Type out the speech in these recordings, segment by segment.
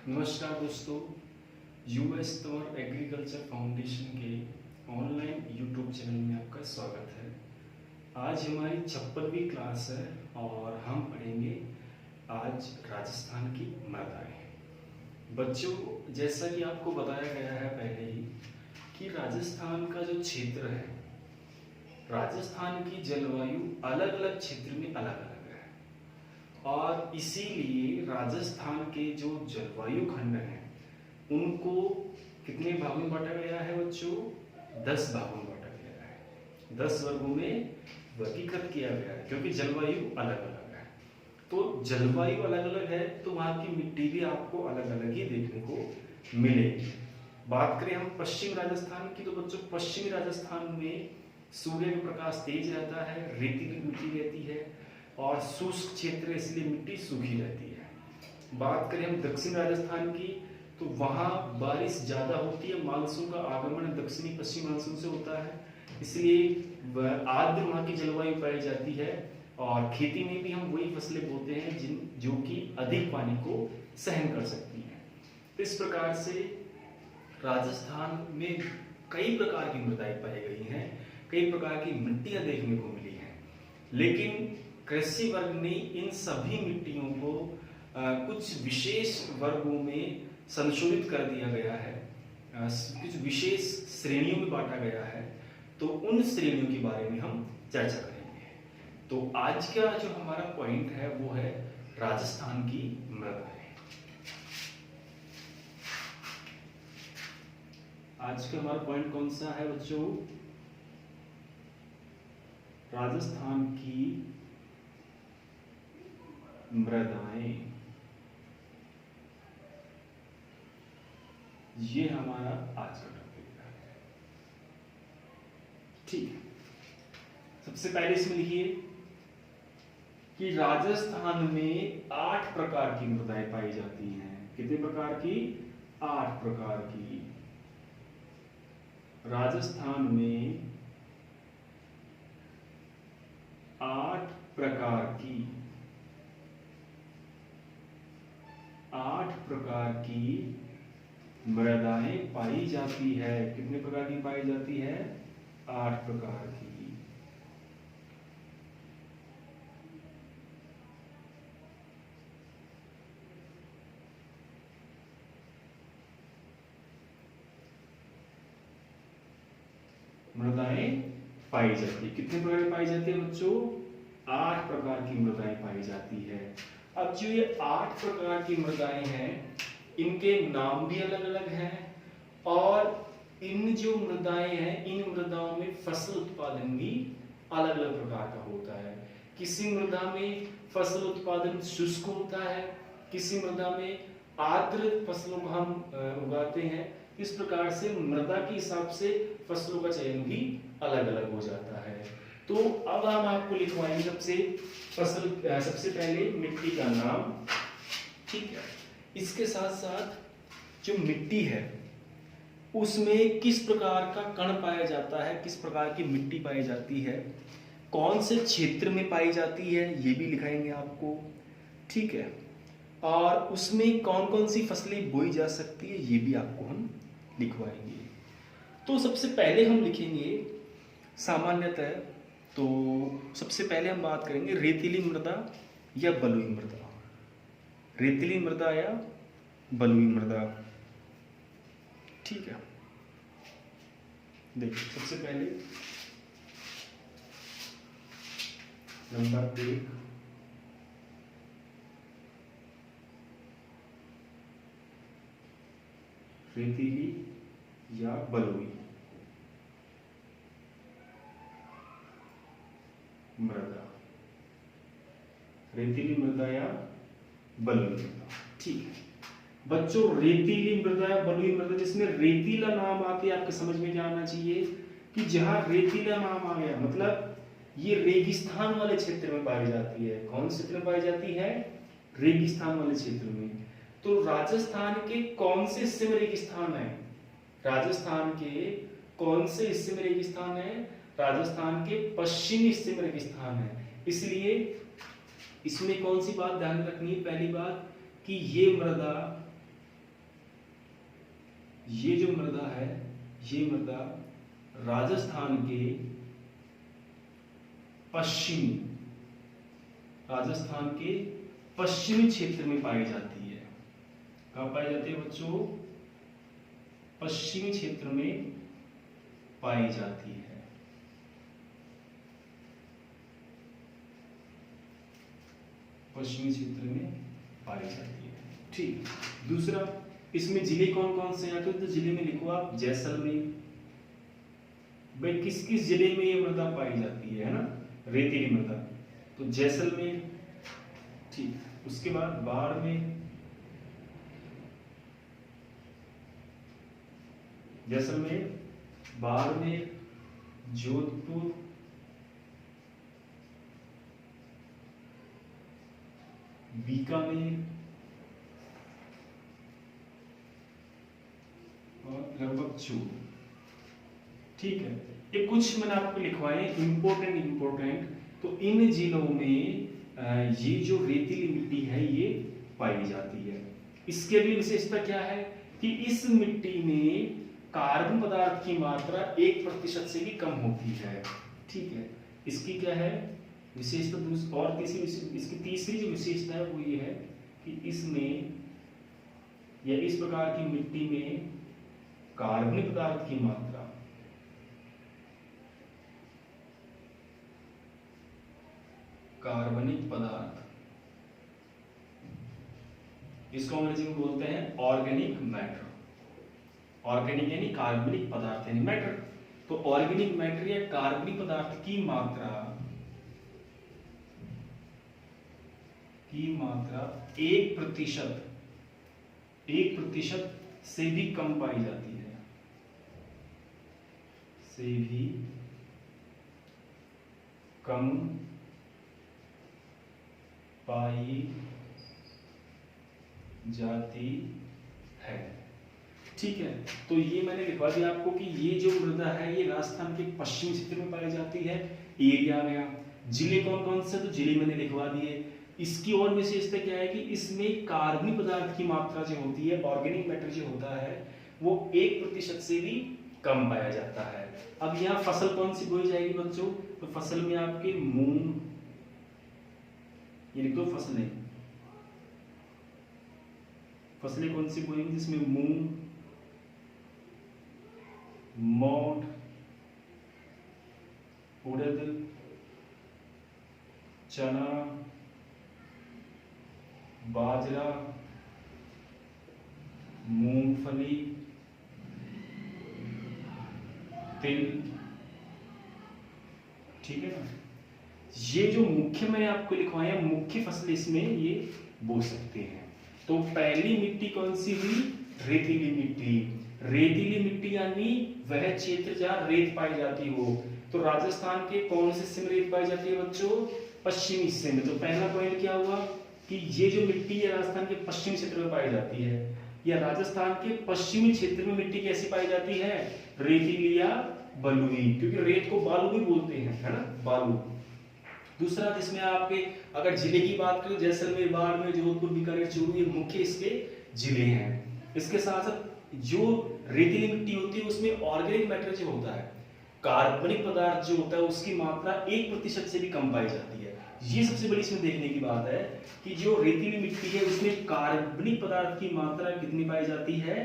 नमस्कार दोस्तों, US Tanwar agriculture foundation के ऑनलाइन यूट्यूब चैनल में आपका स्वागत है। आज हमारी 56वीं क्लास है और हम पढ़ेंगे आज राजस्थान की मृदाएं। बच्चों, जैसा कि आपको बताया गया है पहले ही कि राजस्थान का जो क्षेत्र है, राजस्थान की जलवायु अलग अलग क्षेत्र में अलग अलग है और इसीलिए राजस्थान के जो जलवायु खंड हैं उनको कितने भागों में बांटा गया है बच्चों? 10 भागों में बांटा गया है, 10 वर्गों में वर्गीकृत किया गया है क्योंकि जलवायु अलग अलग है। तो जलवायु अलग अलग है तो वहां की मिट्टी भी आपको अलग अलग ही देखने को मिलेगी। बात करें हम पश्चिम राजस्थान की, तो बच्चों पश्चिमी राजस्थान में सूर्य का प्रकाश तेज रहता है, रेतीली मिट्टी रहती है और शुष्क क्षेत्र इसलिए मिट्टी सूखी रहती है। बात करें हम दक्षिण राजस्थान की, तो वहां बारिश ज्यादा होती है, मानसून का आगमन दक्षिणी पश्चिमी मानसून से होता है, इसलिए आर्द्र वहां की जलवायु पाई जाती है और खेती में भी हम वही फसलें बोते हैं जो कि अधिक पानी को सहन कर सकती हैं। तो इस प्रकार से राजस्थान में कई प्रकार की मृदाएं पाई गई हैं, कई प्रकार की मिट्टियां देखने को मिली हैं, लेकिन कृषि वर्ग ने इन सभी मिट्टियों को कुछ विशेष वर्गों में संशोधित कर दिया गया है, कुछ विशेष श्रेणियों में बांटा गया है। तो उन श्रेणियों के बारे में हम चर्चा करेंगे। तो आज का जो हमारा पॉइंट है वो है राजस्थान की मृदाएं। आज का हमारा पॉइंट कौन सा है बच्चों? राजस्थान की मृदाएं। ये हमारा आज का टॉपिक है। ठीक है, सबसे पहले इसमें लिखिए कि राजस्थान में 8 प्रकार की मृदाएं पाई जाती हैं। कितने प्रकार की? 8 प्रकार की। राजस्थान में 8 प्रकार की 8 प्रकार की मृदाएं पाई जाती है। कितने प्रकार की पाई जाती है? 8 प्रकार की। मृदाएं पाई जाती है। कितने प्रकार की पाई जाती है बच्चों? 8 प्रकार की मृदाएं पाई जाती है। अब जो ये 8 प्रकार की मृदाएं हैं, इनके नाम भी अलग अलग हैं और इन जो मृदाएं हैं, इन मृदाओं में फसल उत्पादन भी अलग अलग प्रकार का होता है। किसी मृदा में फसल उत्पादन शुष्क होता है, किसी मृदा में आर्द्र फसलों को हम उगाते हैं। इस प्रकार से मृदा के हिसाब से फसलों का चयन भी अलग अलग हो जाता है। तो अब हम आपको लिखवाएंगे सबसे पहले मिट्टी का नाम। ठीक है, इसके साथ साथ जो मिट्टी है उसमें किस प्रकार का कण पाया जाता है, किस प्रकार की मिट्टी पाई जाती है, कौन से क्षेत्र में पाई जाती है, ये भी लिखाएंगे आपको। ठीक है, और उसमें कौन कौन सी फसलें बोई जा सकती है, ये भी आपको हम लिखवाएंगे। तो सबसे पहले हम लिखेंगे सामान्यतः, तो सबसे पहले हम बात करेंगे रेतीली मृदा या बलुई मृदा। रेतीली मृदा या बलुई मृदा। ठीक है, देखिए सबसे पहले नंबर 1 रेतीली या बलुई मृदा। रेतीली मृदा या बलुई मृदा। ठीक है बच्चों, रेतीली मृदा या बलुई मृदा, जिसमें रेतीला नाम आते आपके समझ में क्या आना चाहिए कि जहां रेतीला नाम आ गया मतलब ये रेगिस्तान वाले क्षेत्र में पाई जाती है। कौन से क्षेत्र में पाई जाती है? रेगिस्तान वाले क्षेत्र में। तो राजस्थान के कौन से हिस्से में रेगिस्तान है? राजस्थान के कौन से हिस्से में रेगिस्तान है? राजस्थान के पश्चिमी हिस्से में रेगिस्तान है। इसलिए इसमें कौन सी बात ध्यान रखनी है? पहली बात कि ये मृदा ये जो मृदा है, ये मृदा राजस्थान के पश्चिमी क्षेत्र में पाई जाती है। कहाँ पाई जाती है बच्चों? पश्चिमी क्षेत्र में पाई जाती है। पश्चिमी क्षेत्र में पाई जाती है। ठीक। दूसरा, इसमें जिले कौन कौन से आते हैं? तो जिले में लिखो आप जैसलमेर। भाई किस किस जिले में ये मृदा पाई जाती है ना, रेतीली मृदा? तो जैसलमेर। ठीक। उसके बाद बाड़मेर, जैसलमेर, बाड़मेर, जोधपुर, बीकानेर और लगभग चूरू। ठीक है, ये कुछ मैंने आपको लिखवाए इंपोर्टेंट। तो इन जिलों में ये जो रेतीली मिट्टी है ये पाई जाती है। इसके अगली विशेषता क्या है कि इस मिट्टी में कार्बन पदार्थ की मात्रा 1% से भी कम होती है। ठीक है, इसकी क्या है विशेषता? और इसकी तीसरी जो विशेषता है वो ये है कि इसमें या इस प्रकार की मिट्टी में कार्बनिक पदार्थ की मात्रा इसको अंग्रेजी में बोलते हैं ऑर्गेनिक मैटर। ऑर्गेनिक यानी कार्बनिक पदार्थ यानी मैटर। तो ऑर्गेनिक मैटर या कार्बनिक पदार्थ की मात्रा 1% से भी कम पाई जाती है। से भी कम पाई जाती है। ठीक है, तो ये मैंने लिखवा दिया आपको कि ये जो मृदा है ये राजस्थान के पश्चिमी क्षेत्र में पाई जाती है। एरिया गया। जिले कौन कौन से? तो जिले मैंने लिखवा दिए। इसकी और विशेषता क्या है कि इसमें कार्बनिक पदार्थ की मात्रा जो होती है, ऑर्गेनिक मैटर जो होता है, वो 1% से भी कम पाया जाता है। अब यहाँ फसल कौन सी बोई जाएगी बच्चों? तो फसल में आपके मूंग, ये लिख दो फसलें कौन सी बोएंगे? जिसमें मूंग, मोठ, उड़द, चना, बाजरा, मूंगफली, तिल। ठीक है ना? ये जो मुख्य मैंने आपको लिखवाया है, मुख्य फसल इसमें ये बो सकते हैं। तो पहली मिट्टी कौन सी हुई? रेतीली मिट्टी। रेतीली मिट्टी यानी वह क्षेत्र जहां रेत पाई जाती हो। तो राजस्थान के कौन से हिस्से में रेत पाई जाती है बच्चों? पश्चिमी हिस्से में। तो पहला पॉइंट क्या हुआ कि ये जो मिट्टी है राजस्थान के पश्चिमी क्षेत्र में पाई जाती है। या राजस्थान के पश्चिमी क्षेत्र में मिट्टी कैसी पाई जाती है? रेतीली या बलुई, क्योंकि रेत को बालू भी बोलते हैं, है ना, बालू। दूसरा, जिसमें आपके अगर जिले की बात करें, जैसलमेर, बाड़मेर, जोधपुर, बीकानेर, चूरू, ये मुख्य इसके जिले हैं। इसके साथ साथ जो रेतीली मिट्टी होती है उसमें ऑर्गेनिक मैटर जो होता है, कार्बनिक पदार्थ जो होता है, उसकी मात्रा 1% से भी कम पाई जाती है। ये सबसे बड़ी इसमें देखने की बात है कि जो रेतीली मिट्टी है उसमें कार्बनिक पदार्थ की मात्रा कितनी पाई जाती है?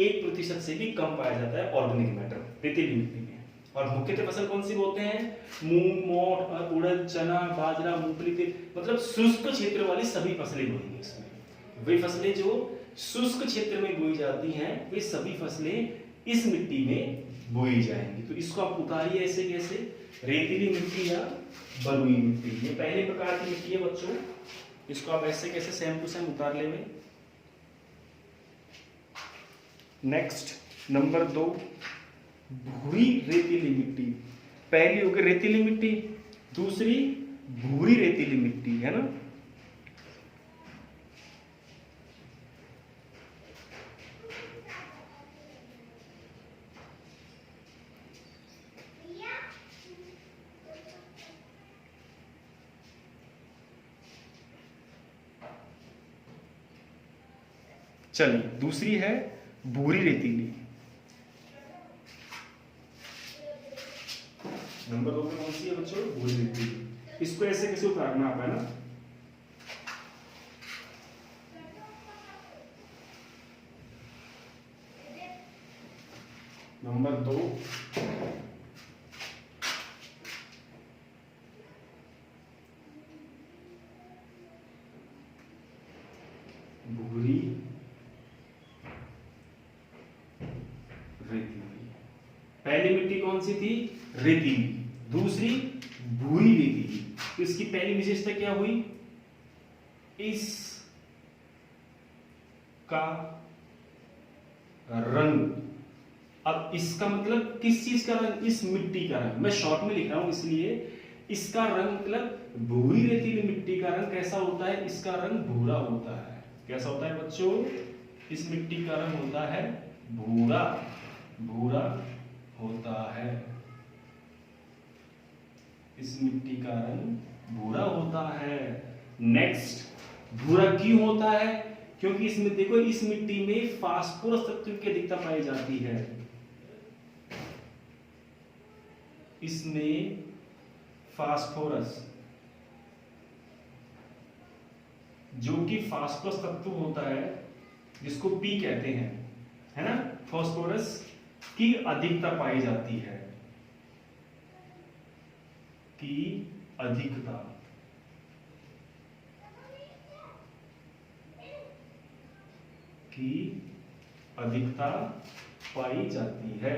1% से भी कम पाया जाता है ऑर्गेनिक मैटर रेतीली मिट्टी में। और मुख्यतः फसल कौन सी बोलते हैं? मूंग, मोठ, उड़द, चना, बाजरा, मूंगफली, तिल, मतलब शुष्क क्षेत्र वाली सभी फसलें बोएंगे इसमें। वे फसलें जो शुष्क क्षेत्र में बोई जाती हैं, वे सभी फसलें इस मिट्टी में बोई जाएंगी। तो इसको आप उतारिए ऐसे कैसे? रेतीली मिट्टी या बलुई मिट्टी, ये पहले प्रकार की मिट्टी है बच्चों। इसको आप ऐसे कैसे सेम टू सेम उतार ले। नेक्स्ट नंबर 2, भूरी रेतीली मिट्टी। पहली हो गई रेतीली मिट्टी, दूसरी भूरी रेतीली मिट्टी, है ना। चलिए, दूसरी है भूरी रेतीली। नंबर 2 में कौन सी है बच्चों? भूरी रेतीली। इसको ऐसे कैसे उतारना आप, है ना? नंबर 2 भूरी रेतीली। पहली मिट्टी कौन सी थी? रेतीली। दूसरी भूरी रेतीली। तो इसकी पहली विशेषता क्या हुई? इस का रंग। अब इसका मतलब किस चीज का रंग? इस मिट्टी का रंग। मैं शॉर्ट में लिख रहा हूं इसलिए। इसका रंग मतलब भूरी रेतीली मिट्टी का रंग कैसा होता है? इसका रंग भूरा होता है। कैसा होता है बच्चों? इस मिट्टी का रंग होता है भूरा। भूरा होता है। इस मिट्टी का रंग भूरा होता है। नेक्स्ट, भूरा क्यों होता है? क्योंकि इसमें देखो, इस मिट्टी में फास्फोरस तत्व की अधिकता पाई जाती है। इसमें फास्फोरस, जो कि फास्फोरस तत्व होता है, जिसको पी कहते हैं, है ना? फास्फोरस की अधिकता पाई जाती है। की अधिकता की अधिकता पाई जाती है।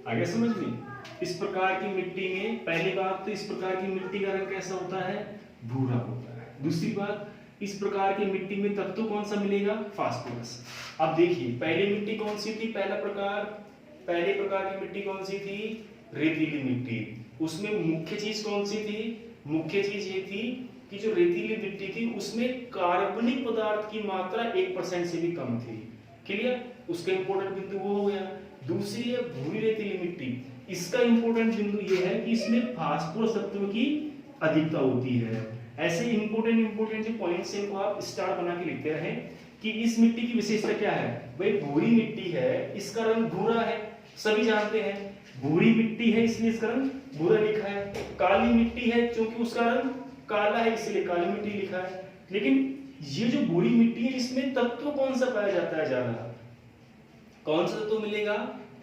आगे समझ में? इस प्रकार की मिट्टी में, पहली बात तो इस प्रकार की मिट्टी का रंग कैसा होता है? भूरा होता है। दूसरी बात, इस प्रकार की मिट्टी में तत्व कौन सा मिलेगा? फास्फोरस। अब देखिए, पहली मिट्टी कौन सी थी? पहले प्रकार की मिट्टी कौन सी थी? रेतीली मिट्टी। उसमें मुख्य चीज कौन सी थी? मुख्य चीज ये थी कि जो रेतीली मिट्टी थी उसमें कार्बनिक पदार्थ की मात्रा 1% से भी कम थी। क्लियर? उसका इंपॉर्टेंट बिंदु वो हो गया। दूसरी है भूरी रेतीली मिट्टी। इसका इंपॉर्टेंट बिंदु ये है कि इसमें फास्फोरस तत्व की अधिकता होती है। ऐसे इंपॉर्टेंट जो पॉइंट्स हैं, इनको आप स्टार बना के लिखते रहें कि इस मिट्टी की विशेषता क्या है। भाई भूरी मिट्टी है, इसका रंग भूरा है, सभी जानते हैं। भूरी मिट्टी है इसलिए इसका रंग भूरा लिखा है। काली मिट्टी है क्योंकि उसका रंग काला है इसलिए काली मिट्टी लिखा है। लेकिन ये जो भूरी मिट्टी है, इसमें तत्व कौन सा पाया जाता है ज्यादा? कौन सा तत्व मिलेगा?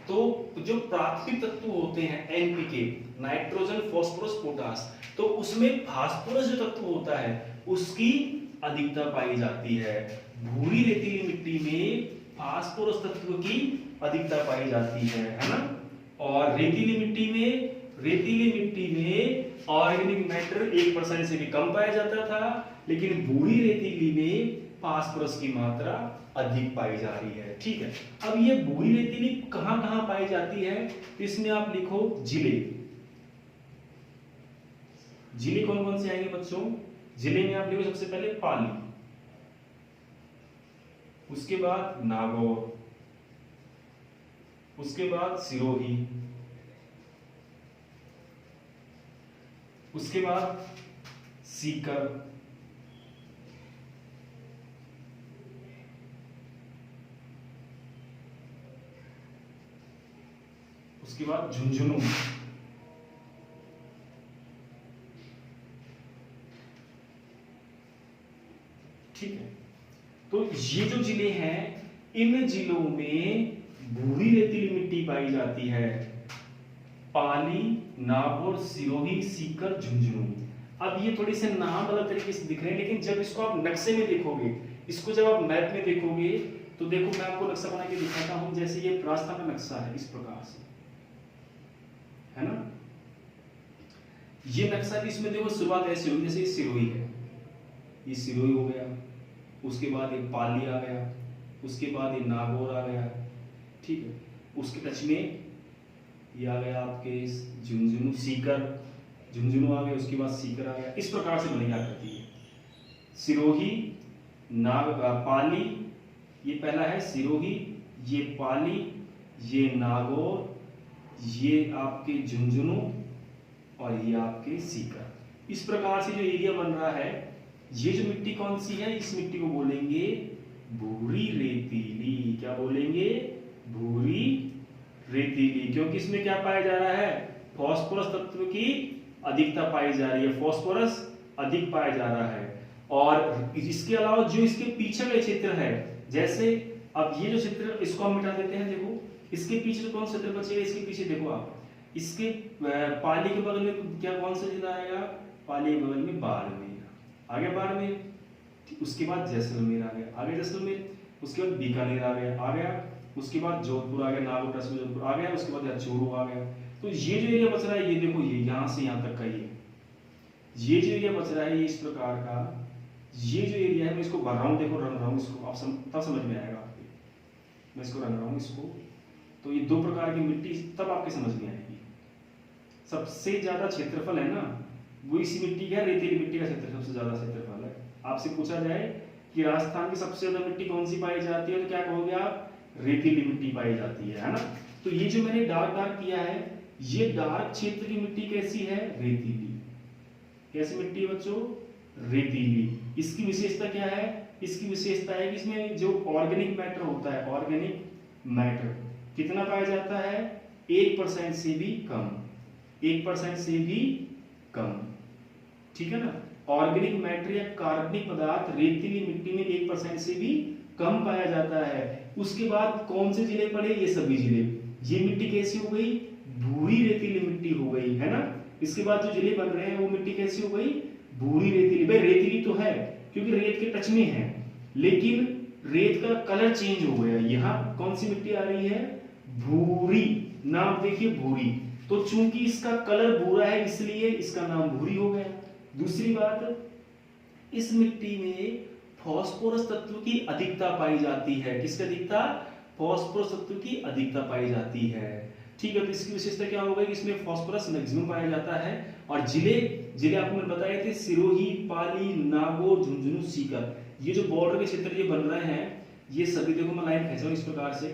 तो जो प्राथमिक तत्व होते हैं, एनपीके, नाइट्रोजन, फास्फोरस, पोटास, तो उसमें फास्फोरस जो तत्व होता है उसकी अधिकता पाई जाती है। भूरी रेतीली मिट्टी में फास्फोरस तत्व की अधिकता पाई जाती है ना? और रेतीली मिट्टी में ऑर्गेनिक मैटर 1% से भी कम पाया जाता था, लेकिन भूरी रेतीली में फास्फोरस की मात्रा अधिक पाई जा रही है। ठीक है, अब ये भूरी रेतीली कहां कहां पाई जाती है? इसमें आप लिखो जिले। जिले कौन कौन से आएंगे बच्चों? जिले में आप लिखो सबसे पहले पाली, उसके बाद नागौर, उसके बाद सिरोही, उसके बाद सीकर, उसके बाद झुंझुनू, ठीक है। तो ये जो जिले हैं, इन जिलों में भूरी रेतीली मिट्टी पाई जाती है। पाली, नागौर, सिरोही, सीकर, झुंझुनू। अब ये थोड़े से नाम अलग तरीके से दिख रहे हैं, लेकिन जब इसको आप नक्शे में देखोगे, इसको जब आप मैप में देखोगे, तो देखो मैं आपको नक्शा बना के दिखाता हूं। जैसे ये रास्ता का नक्शा है, इस प्रकार से, है ना? ये नक्शा भी, इसमें देखो शुरुआत ऐसी होगी, जैसे ये सिरोही है, ये सिरोही हो गया, उसके बाद ये पाली आ गया, उसके बाद ये नागौर आ गया, ठीक है। उसके टच में ये आ गया आपके झुंझुनू, सीकर, झुंझुनू आ गया, उसके बाद सीकर आ गया। इस प्रकार से बनेगा करती है। सिरोही, पाली, ये पहला है सिरोही, ये पाली, ये नागौर, ये आपके झुंझुनू और ये आपके सीकर। इस प्रकार से जो एरिया बन रहा है, ये जो मिट्टी कौन सी है? इस मिट्टी को बोलेंगे भूरी रेतीली। क्या बोलेंगे? भूरी रेतीली, क्योंकि इसमें क्या पाया जा रहा है? फास्फोरस तत्व की अधिकता पाई जा रही है, फास्फोरस अधिक पाया जा रहा है। और इसके अलावा जो इसके पीछे का क्षेत्र है, जैसे अब ये जो क्षेत्र, इसको हम मिटा देते हैं। देखो इसके पीछे कौन सा क्षेत्र बचेगा? इसके पीछे देखो आप, इसके पाली के बगल में क्या कौन सा जिला आएगा? पाली के बगल में बाड़मेर, आगे बाड़मेर, उसके बाद जैसलमेर आ गया, आगे जैसलमेर, उसके बाद बीकानेर आ गया, उसके बाद जोधपुर आ गया, नागौर टच में जोधपुर आ गया, उसके बाद चूरू आ गया। तो ये जो एरिया बच रहा है, ये देखो, ये यहाँ से यहाँ तक का ये जो एरिया बच रहा है, ये इस प्रकार का ये जो एरिया है, मैं इसको भर रहा हूँ, देखो रंग रहा हूँ इसको, आप तब समझ में आएगा आपके। मैं इसको रंग रहा हूँ इसको, तो ये दो प्रकार की मिट्टी तब आपके समझ में आएगी। सबसे ज्यादा क्षेत्रफल है ना, वो इसी मिट्टी का, रेतीली मिट्टी का क्षेत्र सबसे ज्यादा क्षेत्रफल है। आपसे पूछा जाए कि राजस्थान की सबसे ज्यादा मिट्टी कौन सी पाई जाती है, तो क्या कहोगे आप? रेतीली मिट्टी पाई जाती है ना। तो ये जो मैंने डार्क डार्क किया है, ये डार्क क्षेत्र की मिट्टी कैसी है? रेतीली। कैसी मिट्टी है बच्चों? रेतीली। इसकी विशेषता क्या है? इसकी विशेषता है कि इसमें जो ऑर्गेनिक मैटर होता है, ऑर्गेनिक मैटर कितना पाया जाता है? 1% से भी कम, 1% से भी कम, ठीक है ना। ऑर्गेनिक मैटर या कार्बनिक पदार्थ रेतीली मिट्टी में 1% से भी कम पाया जाता है। उसके बाद कौन से जिले पड़े? ये सभी जिले। ये मिट्टी कैसी हो गई? भूरी रेतीली मिट्टी हो गई, है ना। इसके बाद जो जिले बन रहे हैं, वो मिट्टी कैसी हो गई? भूरी रेतीली। भाई रेतीली तो है क्योंकि रेत के टच में है, लेकिन रेत का कलर चेंज हो गया। यहाँ कौन सी मिट्टी आ रही है? भूरी। नाम देखिए भूरी, तो चूंकि इसका कलर भूरा है, इसलिए इसका नाम भूरी हो गया। दूसरी बात, इस मिट्टी में फास्फोरस तत्व की अधिकता पाई जाती है। किसकी अधिकता? फास्फोरस तत्व की अधिकता पाई जाती है, ठीक है। तो इसकी विशेषता क्या हो गई? इसमें फास्फोरस मैक्सिमम पाया जाता है। और जिले आपको मैंने बताए थे, सिरोही, पाली, नागौर, झुंझुनू, सीकर। ये जो बॉर्डर के क्षेत्र ये बन रहे हैं, ये सभी देखो, मैं लाइन खींच रहा हूँ इस प्रकार से,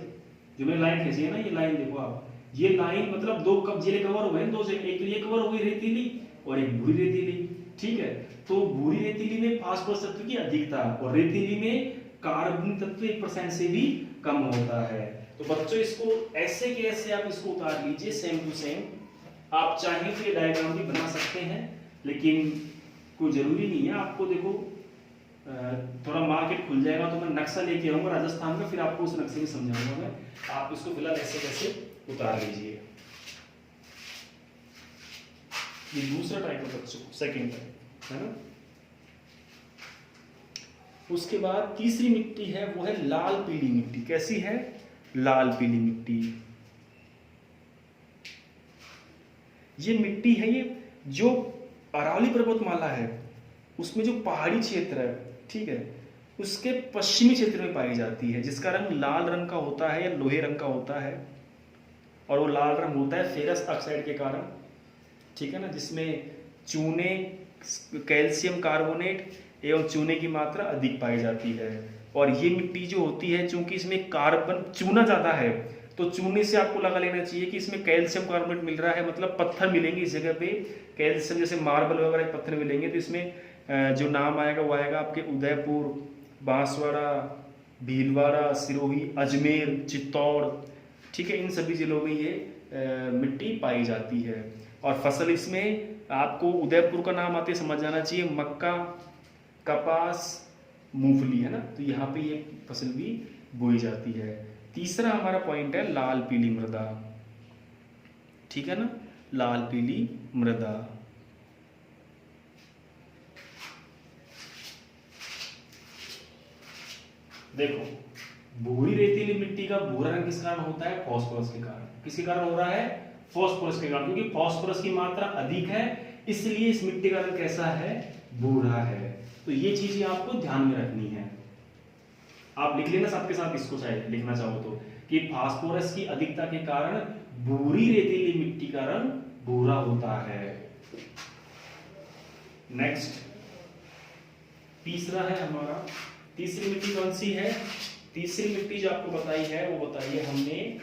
जो मैंने लाइन खींची है ना, ये लाइन देखो आप, ये लाइन मतलब दो कब जिले कवर हो गए, दो से एक ये कवर हो गई रेतीली और एक भूरी रेतीली, ठीक है। तो भूरी रेतीली में फास्फोरस तत्व की अधिकता और रेतीली में कार्बनिक तत्व 1% से भी कम होता है। तो बच्चों इसको ऐसे के ऐसे आप इसको उतार लीजिए, सेम टू सेम। आप चाहें तो ये डायग्राम भी बना सकते हैं, लेकिन कोई जरूरी नहीं है। आपको देखो थोड़ा मार्केट खुल जाएगा तो मैं नक्शा लेके आऊंगा राजस्थान का, फिर आपको उस नक्शे में समझाऊंगा मैं। आप इसको फिलहाल ऐसे कैसे उतार लीजिए। ये दूसरा टाइप है बच्चों, सेकेंड टाइप, है ना। उसके बाद तीसरी मिट्टी है, वो है लाल पीली मिट्टी। कैसी है? लाल पीली मिट्टी। ये मिट्टी है, ये जो अरावली पर्वतमाला है उसमें जो पहाड़ी क्षेत्र है, ठीक है, उसके पश्चिमी क्षेत्र में पाई जाती है, जिसका रंग लाल रंग का होता है या लोहे रंग का होता है। और वो लाल रंग होता है फेरस ऑक्साइड के कारण, ठीक है ना, जिसमें चूने, कैल्शियम कार्बोनेट एवं चूने की मात्रा अधिक पाई जाती है। और ये मिट्टी जो होती है, चूंकि इसमें कार्बन, चूना ज्यादा है, तो चूने से आपको लगा लेना चाहिए कि इसमें कैल्शियम कार्बोनेट मिल रहा है, मतलब पत्थर मिलेंगे इस जगह पे, कैल्शियम जैसे मार्बल वगैरह पत्थर मिलेंगे। तो इसमें जो नाम आएगा वो आएगा आपके उदयपुर, बांसवाड़ा, भीलवाड़ा, सिरोही, अजमेर, चित्तौड़, ठीक है। इन सभी जिलों में ये मिट्टी पाई जाती है। और फसल इसमें आपको उदयपुर का नाम आते समझ जाना चाहिए, मक्का, कपास, मूंगफली, है ना। तो यहाँ पे ये फसल भी बोई जाती है। तीसरा हमारा पॉइंट है लाल पीली मृदा, ठीक है ना, लाल पीली मृदा। देखो भूरी रेतीली मिट्टी का भूरा रंग किस कारण होता है? फास्फोरस के कारण। किसके कारण हो रहा है? फास्फोरस के कारण, क्योंकि फास्फोरस की मात्रा अधिक है, इसलिए इस मिट्टी का रंग कैसा है? भूरा है। तो ये चीजें आपको ध्यान में रखनी है। आप लिख लेना सबके साथ इसको, शायद लिखना चाहो तो, कि फास्फोरस की अधिकता के कारण भूरी रेतीली मिट्टी का रंग भूरा होता है। नेक्स्ट तीसरा है हमारा, तीसरी मिट्टी कौन सी है? तीसरी मिट्टी जो आपको बताई है वो बताई है हमने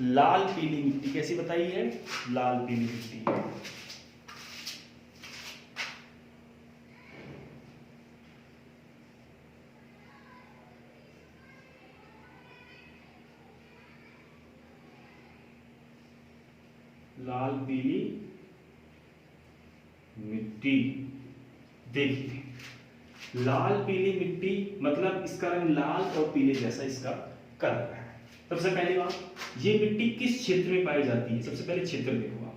लाल पीली मिट्टी। कैसी बताई है? लाल पीली मिट्टी। लाल पीली मिट्टी। देखिए, लाल पीली मिट्टी मतलब इसका रंग लाल और पीले जैसा इसका कलर है। सबसे पहली बात, ये मिट्टी किस क्षेत्र में पाई जाती है? सबसे पहले क्षेत्र देखो आप,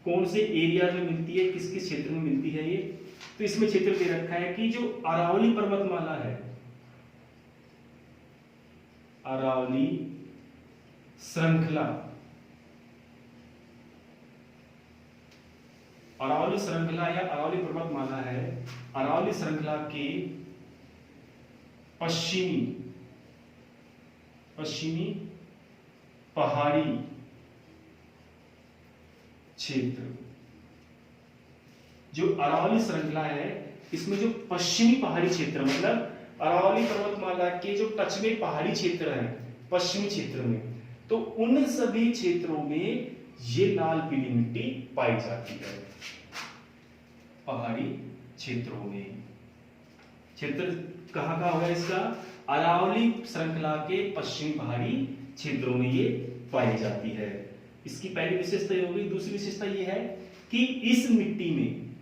कौन से एरिया में मिलती है, किस किस क्षेत्र में मिलती है ये। तो इसमें क्षेत्र दे रखा है कि जो अरावली पर्वतमाला है, अरावली श्रृंखला, अरावली श्रृंखला या अरावली पर्वतमाला है, अरावली श्रृंखला के पश्चिमी पहाड़ी क्षेत्र, जो अरावली श्रृंखला है इसमें जो पश्चिमी पहाड़ी क्षेत्र मतलब अरावली पर्वतमाला के जो टच में पहाड़ी क्षेत्र है पश्चिमी क्षेत्र में, तो उन सभी क्षेत्रों में ये लाल पीली मिट्टी पाई जाती है। पहाड़ी क्षेत्रों में, क्षेत्र कहाँ होगा इसका? अरावली श्रृंखला के पश्चिमी पहाड़ी क्षेत्रों में ये पाई जाती है। इसकी पहली विशेषता ये होगी। दूसरी विशेषता ये है कि इस मिट्टी में,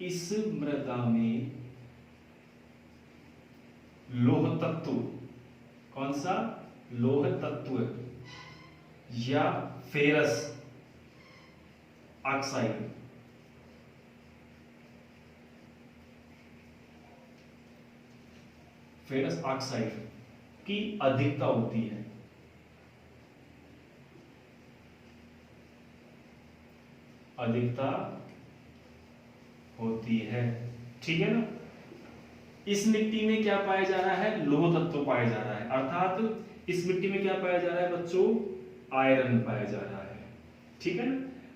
इस मृदा में लौह तत्व, कौन सा? लौह तत्व या फेरस ऑक्साइड, फेरस ऑक्साइड की अधिकता होती है। अधिकता होती है, ठीक है ना। इस मिट्टी में क्या पाया जा रहा है? लौह तत्व पाया जा रहा है, अर्थात इस मिट्टी में क्या पाया जा रहा है बच्चों? आयरन पाया जा रहा है, ठीक है ना।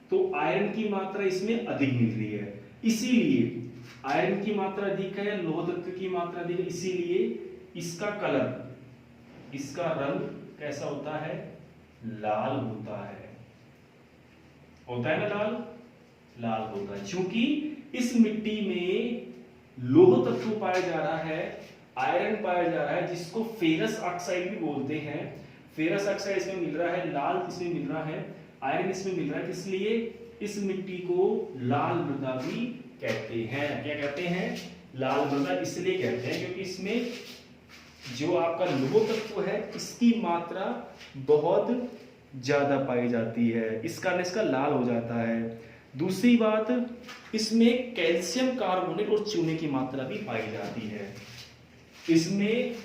तो आयरन की मात्रा इसमें अधिक मिल रही है, इसीलिए आयरन की मात्रा अधिक है, लौह तत्व की मात्रा अधिक है, इसीलिए इसका कलर, इसका रंग कैसा होता है? लाल होता है। होता है ना लाल? लाल होता है, क्योंकि इस मिट्टी में लौह तत्व पाया जा रहा है, आयरन पाया जा रहा है, जिसको फेरस ऑक्साइड भी बोलते हैं। फेरस ऑक्साइड इसमें मिल रहा है, लाल इसमें मिल रहा है, आयरन इसमें मिल रहा है, इसलिए इस मिट्टी को लाल मृदा भी कहते हैं। क्या कहते हैं? लाल मृदा इसलिए कहते हैं क्योंकि इसमें जो आपका लौह तत्व है इसकी मात्रा बहुत ज्यादा पाई जाती है, इस कारण इसका लाल हो जाता है। दूसरी बात, इसमें कैल्शियम कार्बोनेट और चूने की मात्रा भी पाई जाती है। इसमें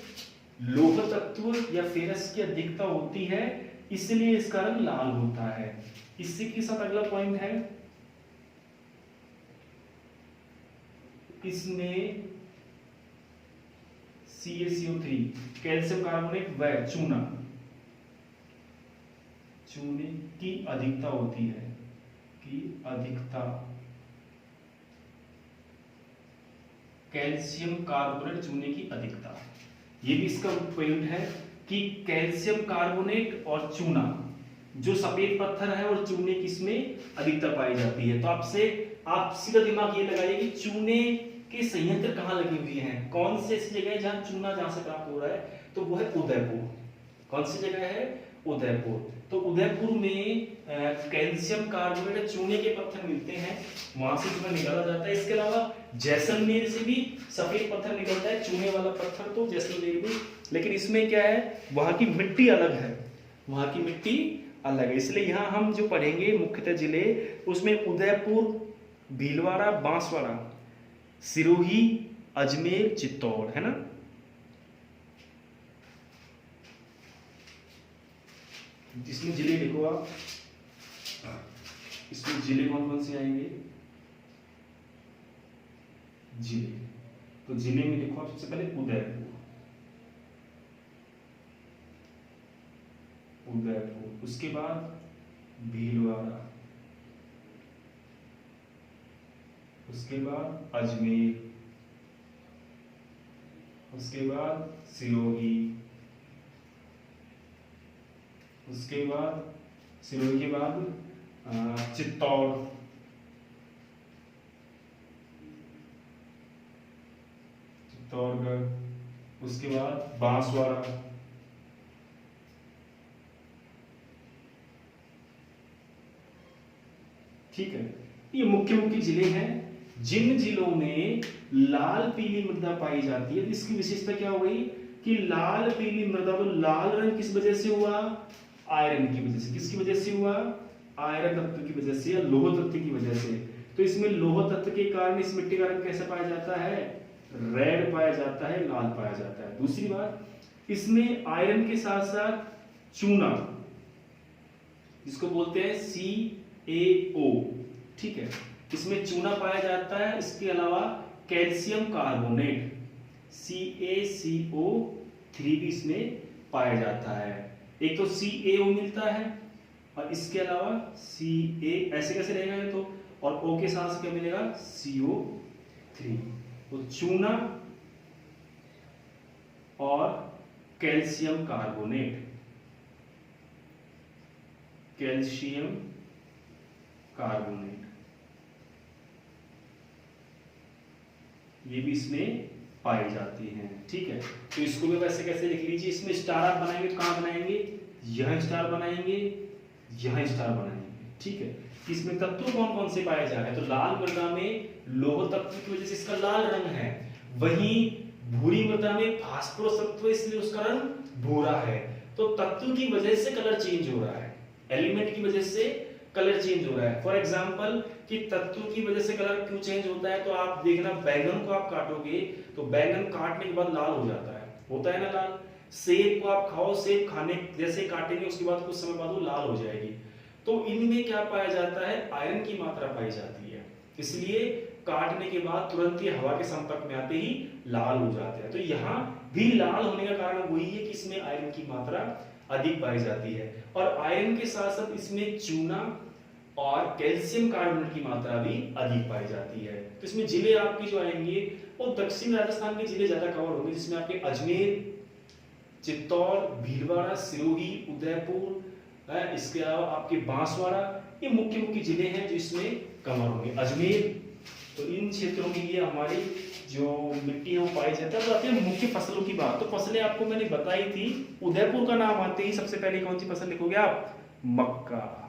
लौह तत्व या फेरस की अधिकता होती है, इसलिए इसका रंग लाल होता है। इसी के साथ अगला पॉइंट है, इसमें CaCO3 कैल्शियम कार्बोनेट व चूना, चूने की अधिकता होती है, की अधिकता, कैल्शियम कार्बोनेट चूने की अधिकता। ये भी इसका पॉइंट है कि कैल्शियम कार्बोनेट और चूना, जो सफेद पत्थर है और चूने की इसमें अधिकता पाई जाती है। तो आपसे आप सीधा दिमाग ये लगाइए कि चूने के संयंत्र कहाँ लगे हुए हैं, कौन से ऐसी जगह है जहां चूना जहां से प्राप्त हो रहा है? तो वो है उदयपुर। कौन सी जगह है? उदयपुर। तो उदयपुर में कैल्शियम कार्बोनेट चूने के पत्थर मिलते हैं, वहां से चूना निकाला जाता है। इसके अलावा जैसलमेर से भी सफेद पत्थर निकलता है, चूने वाला पत्थर, तो जैसलमेर भी। लेकिन इसमें क्या है, वहां की मिट्टी अलग है, वहां की मिट्टी अलग है। इसलिए यहाँ हम जो पढ़ेंगे मुख्यतः जिले, उसमें उदयपुर, भीलवाड़ा, बांसवाड़ा, सिरोही, अजमेर, चित्तौड़, है ना। इसमें जिले लिखो आप, इसमें जिले कौन कौन से आएंगे? जिले, तो जिले में लिखो आप सबसे पहले उदयपुर, उदयपुर, उसके बाद भीलवाड़ा, उसके बाद अजमेर, उसके बाद सिरोही, उसके बाद सिरोही के बाद चित्तौड़, चित्तौड़गढ़, उसके बाद बांसवाड़ा, ठीक है, ये मुख्य मुख्य जिले हैं जिन जिलों में लाल पीली मृदा पाई जाती है। इसकी विशेषता क्या हो गई कि लाल पीली मृदा, तो लाल रंग किस वजह से हुआ, आयरन की वजह से। किसकी वजह से हुआ, आयरन तत्व की वजह से या लौह तत्व की वजह से। तो इसमें लौह तत्व के कारण इस मिट्टी का रंग कैसे पाया जाता है, रेड पाया जाता है, लाल पाया जाता है। दूसरी बात, इसमें आयरन के साथ साथ चूना, जिसको बोलते हैं CaO, ठीक है, इसमें चूना पाया जाता है। इसके अलावा कैल्शियम कार्बोनेट CaCO3 भी इसमें पाया जाता है। एक तो CaO मिलता है और इसके अलावा Ca, ऐसे कैसे रहेगा ये तो, और O के साथ क्या मिलेगा, CO3। तो चूना और कैल्शियम कार्बोनेट, कैल्शियम कार्बोनेट, ये भी इसमें पाई जाती हैं। ठीक है, तो इसको भी वैसे कैसे लिख लीजिए, इसमें स्टार आप बनाएंगे तो कहां बनाएंगे, यह स्टार बनाएंगे, यह स्टार बनाएंगे। ठीक है, इसमें तत्व कौन कौन से पाए जा रहे हैं, तो लाल मृदा में लौह तत्व की वजह से इसका लाल रंग है, वहीं भूरी मृदा में फास्फोरस तत्व, इसलिए उसका रंग भूरा है। तो तत्व की वजह से कलर चेंज हो रहा है, एलिमेंट की वजह से कलर चेंज हो रहा है। फॉर एग्जांपल कि तत्व की वजह से कलर क्यों चेंज होता है, तो आप देखना बैंगन को आप काटोगे तो बैंगन काटने के बाद लाल हो जाता है, होता है ना लाल। सेब को आप खाओ, सेब खाने जैसे काटेंगे उसके बाद कुछ समय बाद वो लाल हो जाएगी। तो इनमें क्या पाया जाता है, आयरन की मात्रा पाई जाती है, इसलिए काटने के बाद तुरंत ही हवा के संपर्क में आते ही लाल हो जाते हैं। तो यहाँ भी लाल होने का कारण वही है कि इसमें आयरन की मात्रा अधिक पाई जाती है, और आयरन के साथ साथ इसमें चूना और कैल्शियम कार्बोनेट की मात्रा भी अधिक पाई जाती है। तो इसमें जिले आपकी जो आएंगे वो दक्षिण राजस्थान के जिले ज्यादा कवर होंगे, जिसमें आपके अजमेर, चित्तौड़, भीलवाड़ा, सिरोही, उदयपुर, इसके अलावा आपके बांसवाड़ा, ये मुख्य मुख्य जिले हैं जो इसमें कवर होंगे। अजमेर, तो इन क्षेत्रों में ये हमारी जो मिट्टी है वो पाई जाती है। अब आते हैं मुख्य फसलों की बात, तो फसलें आपको मैंने बताई थी। उदयपुर का नाम आते ही सबसे पहले कौन सी फसल लिखोगे आप, मक्का।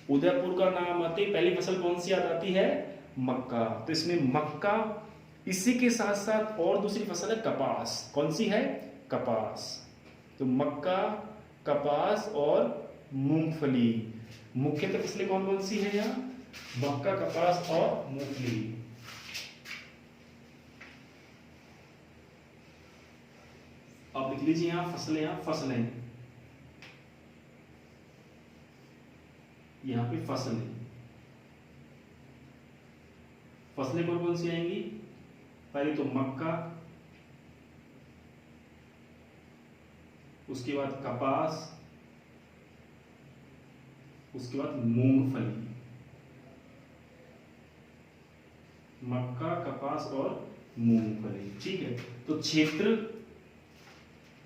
उदयपुर का नाम आते ही पहली फसल कौन सी याद आती है, मक्का। तो इसमें मक्का, इसी के साथ साथ और दूसरी फसल है कपास। कौन सी है, कपास। तो मक्का, कपास और मूंगफली, मुख्यतः फसलें कौन कौन सी है यहाँ, मक्का, कपास और मूंगफली। आप लिख लीजिए यहाँ फसलें, यहाँ फसलें, यहाँ पे फसलें, फसलें कौन कौन सी आएंगी, पहले तो मक्का, उसके बाद कपास, उसके बाद मूंगफली। मक्का, कपास और मूंगफली। ठीक है, तो क्षेत्र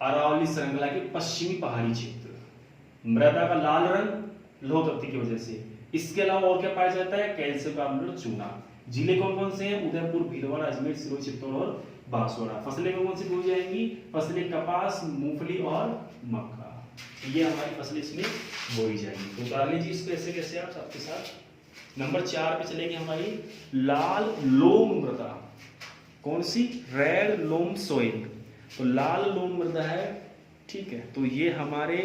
अरावली श्रृंखला के पश्चिमी पहाड़ी क्षेत्र, मृदा का लाल रंग लौह तत्व की वजह से। इसके अलावा और क्या पाया जाता है, कैल्शियम कार्बोनेट, चूना। जिले कौन कौन से हैं, उदयपुर, भीलवाड़ा, अजमेर, सिरोही, चित्तौड़ और बांसवाड़ा। फसलें कौन कौन सी बोई जाएंगी, फसलें कपास, मूंगफली और मक्का, ये हमारी फसलें इसमें बोई जाएंगी। तो उतार लीजिए इसको ऐसे कैसे आप सबके साथ। नंबर 4 पे चलेगी हमारी लाल लोम मृदा। कौन सी, रेड लोम सोइल। तो लाल लोम मृदा है, ठीक है, तो ये हमारे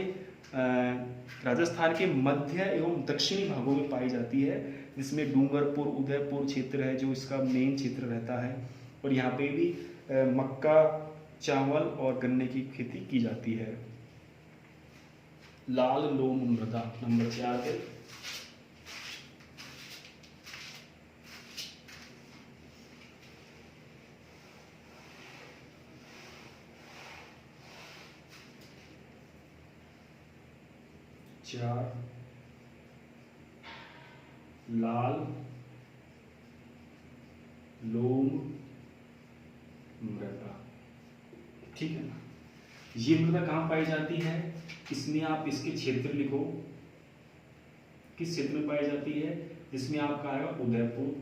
राजस्थान के मध्य एवं दक्षिणी भागों में पाई जाती है, जिसमें डूंगरपुर, उदयपुर क्षेत्र है जो इसका मेन क्षेत्र रहता है, और यहाँ पे भी मक्का, चावल और गन्ने की खेती की जाती है। लाल लोम मृदा नंबर 4 पे। चार, लाल लोम मृदा, ठीक है ना। ये मृदा कहाँ पाई जाती है, इसमें आप इसके क्षेत्र लिखो, किस क्षेत्र में पाई जाती है, जिसमें आपका आएगा उदयपुर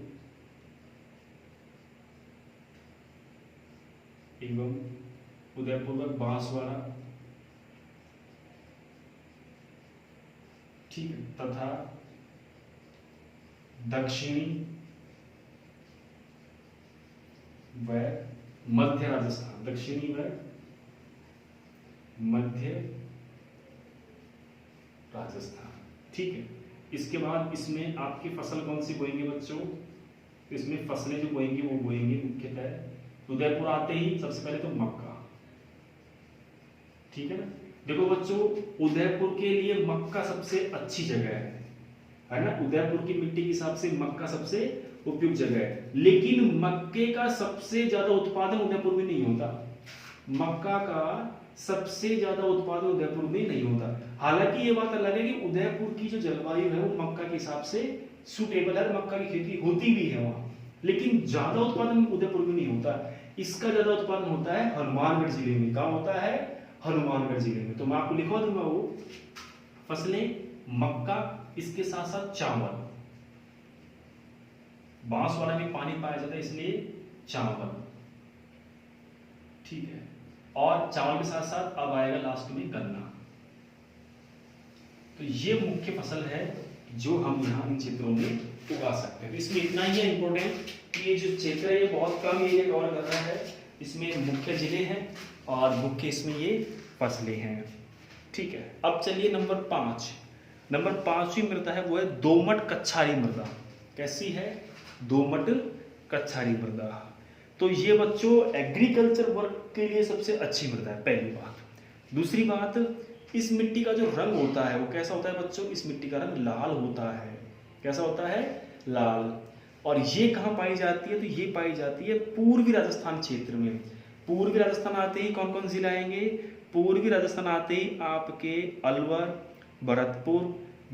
एवं उदयपुर का बांसवाड़ा, ठीक है, तथा दक्षिणी व मध्य राजस्थान, दक्षिणी व मध्य राजस्थान। ठीक है, इसके बाद इसमें आपकी फसल कौन सी बोएंगे बच्चों? इसमें फसलें जो बोएंगे वो बोएंगे मुख्यतः उदयपुर आते ही सबसे पहले तो मक्का। ठीक है ना, देखो बच्चों उदयपुर के लिए मक्का सबसे अच्छी जगह है ना, उदयपुर की मिट्टी के हिसाब से मक्का सबसे उपयुक्त जगह है। लेकिन मक्के का सबसे ज्यादा उत्पादन उदयपुर में नहीं होता, मक्का का सबसे ज्यादा उत्पादन उदयपुर में नहीं होता। हालांकि ये बात अलग है कि उदयपुर की जो जलवायु है वो मक्का के हिसाब से सुटेबल है, मक्का की खेती होती भी है वहां, लेकिन ज्यादा उत्पादन उदयपुर में नहीं होता। इसका ज्यादा उत्पादन होता है हनुमानगढ़ जिले में। कहां होता है? हनुमानगढ़ जिले में। तो मैं आपको लिखवा दूंगा वो फसलें मक्का, इसके साथ साथ चावल, बांसवाड़ा में पानी पाया जाता है इसलिए चावल। ठीक है, और चावल के साथ साथ अब आएगा लास्ट में गन्ना। तो ये मुख्य फसल है जो हम यहाँ इन क्षेत्रों में उगा सकते हैं। इसमें इतना ही है इंपॉर्टेंट कि ये जो क्षेत्र है ये बहुत कम एरिया कवर कर रहा है, इसमें मुख्य जिले हैं और मुख्य इसमें ये फसलें हैं। ठीक है, अब चलिए नंबर 5। नंबर 5वीं मृदा है वो है दोमट कच्छारी मृदा। कैसी है? दोमट कच्छारी मृदा। तो ये बच्चों एग्रीकल्चर वर्क के लिए सबसे अच्छी मृदा है, पहली बात। दूसरी बात, इस मिट्टी का जो रंग होता है वो कैसा होता है बच्चों? इस मिट्टी का रंग लाल होता है। कैसा होता है? लाल। और ये कहाँ पाई जाती है? तो ये पाई जाती है पूर्वी राजस्थान क्षेत्र में। पूर्वी राजस्थान आते ही कौन कौन जिले आएंगे? पूर्वी राजस्थान आते ही आपके अलवर, भरतपुर,